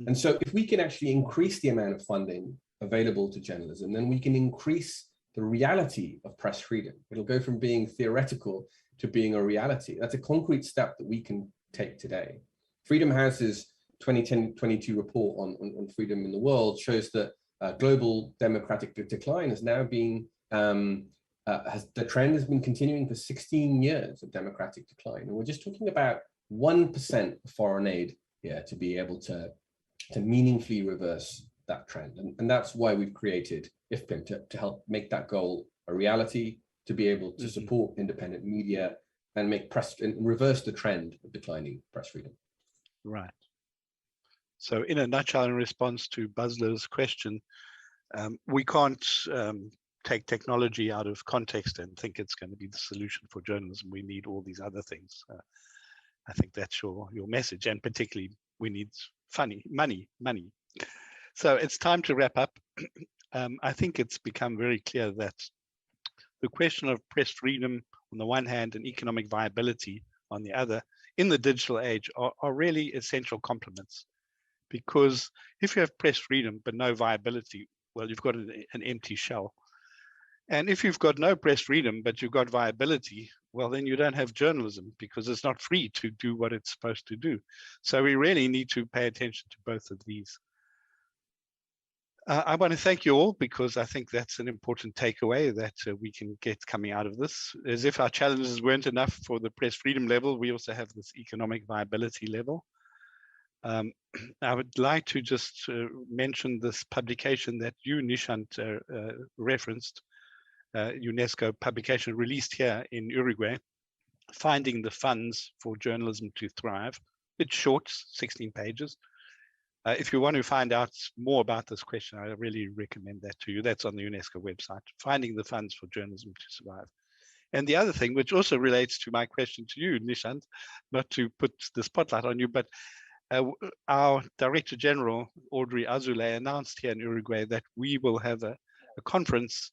And so if we can actually increase the amount of funding available to journalism, then we can increase the reality of press freedom. It'll go from being theoretical to being a reality. That's a concrete step that we can take today. Freedom House's 2010-22 report on freedom in the world shows that global democratic decline has now been, the trend has been continuing for 16 years of democratic decline. And we're just talking about 1% of foreign aid here to be able to meaningfully reverse that trend. And that's why we've created IFPIM, to help make that goal a reality, to be able to support independent media and make press and reverse the trend of declining press freedom.
Right. So in a nutshell, in response to Buzler's question, we can't take technology out of context and think it's going to be the solution for journalism. We need all these other things. I think that's your message, and particularly we need money. So it's time to wrap up. I think it's become very clear that the question of press freedom on the one hand and economic viability on the other in the digital age are really essential complements. Because if you have press freedom but no viability, well, you've got an empty shell. And if you've got no press freedom but you've got viability, well, then you don't have journalism because it's not free to do what it's supposed to do. So we really need to pay attention to both of these. I want to thank you all because I think that's an important takeaway that we can get coming out of this. As if our challenges weren't enough for the press freedom level, we also have this economic viability level. I would like to just mention this publication that you, Nishant, referenced, UNESCO publication released here in Uruguay, Finding the Funds for Journalism to Thrive. It's short, 16 pages. If you want to find out more about this question, I really recommend that to you. That's on the UNESCO website, Finding the Funds for Journalism to Survive. And the other thing, which also relates to my question to you, Nishant, not to put the spotlight on you, but our Director General, Audrey Azoulay, announced here in Uruguay that we will have a conference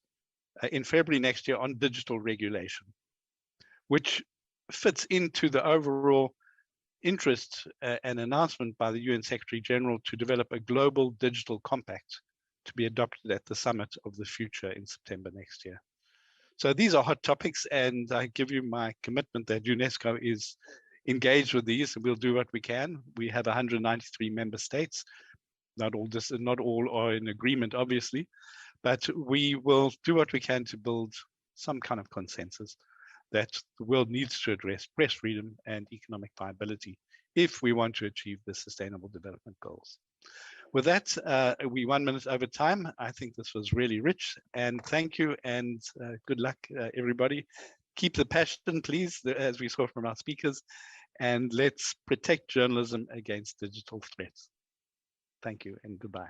in February next year on digital regulation, which fits into the overall interest and announcement by the UN Secretary-General to develop a global digital compact to be adopted at the Summit of the Future in September next year. So these are hot topics, and I give you my commitment that UNESCO is engaged with these, and we'll do what we can. We have 193 member states. Not all are in agreement, obviously, but we will do what we can to build some kind of consensus that the world needs to address press freedom and economic viability if we want to achieve the Sustainable Development Goals. With that, we're 1 minute over time. I think this was really rich, and thank you, and good luck, everybody. Keep the passion, please, as we saw from our speakers, and let's protect journalism against digital threats. Thank you and goodbye.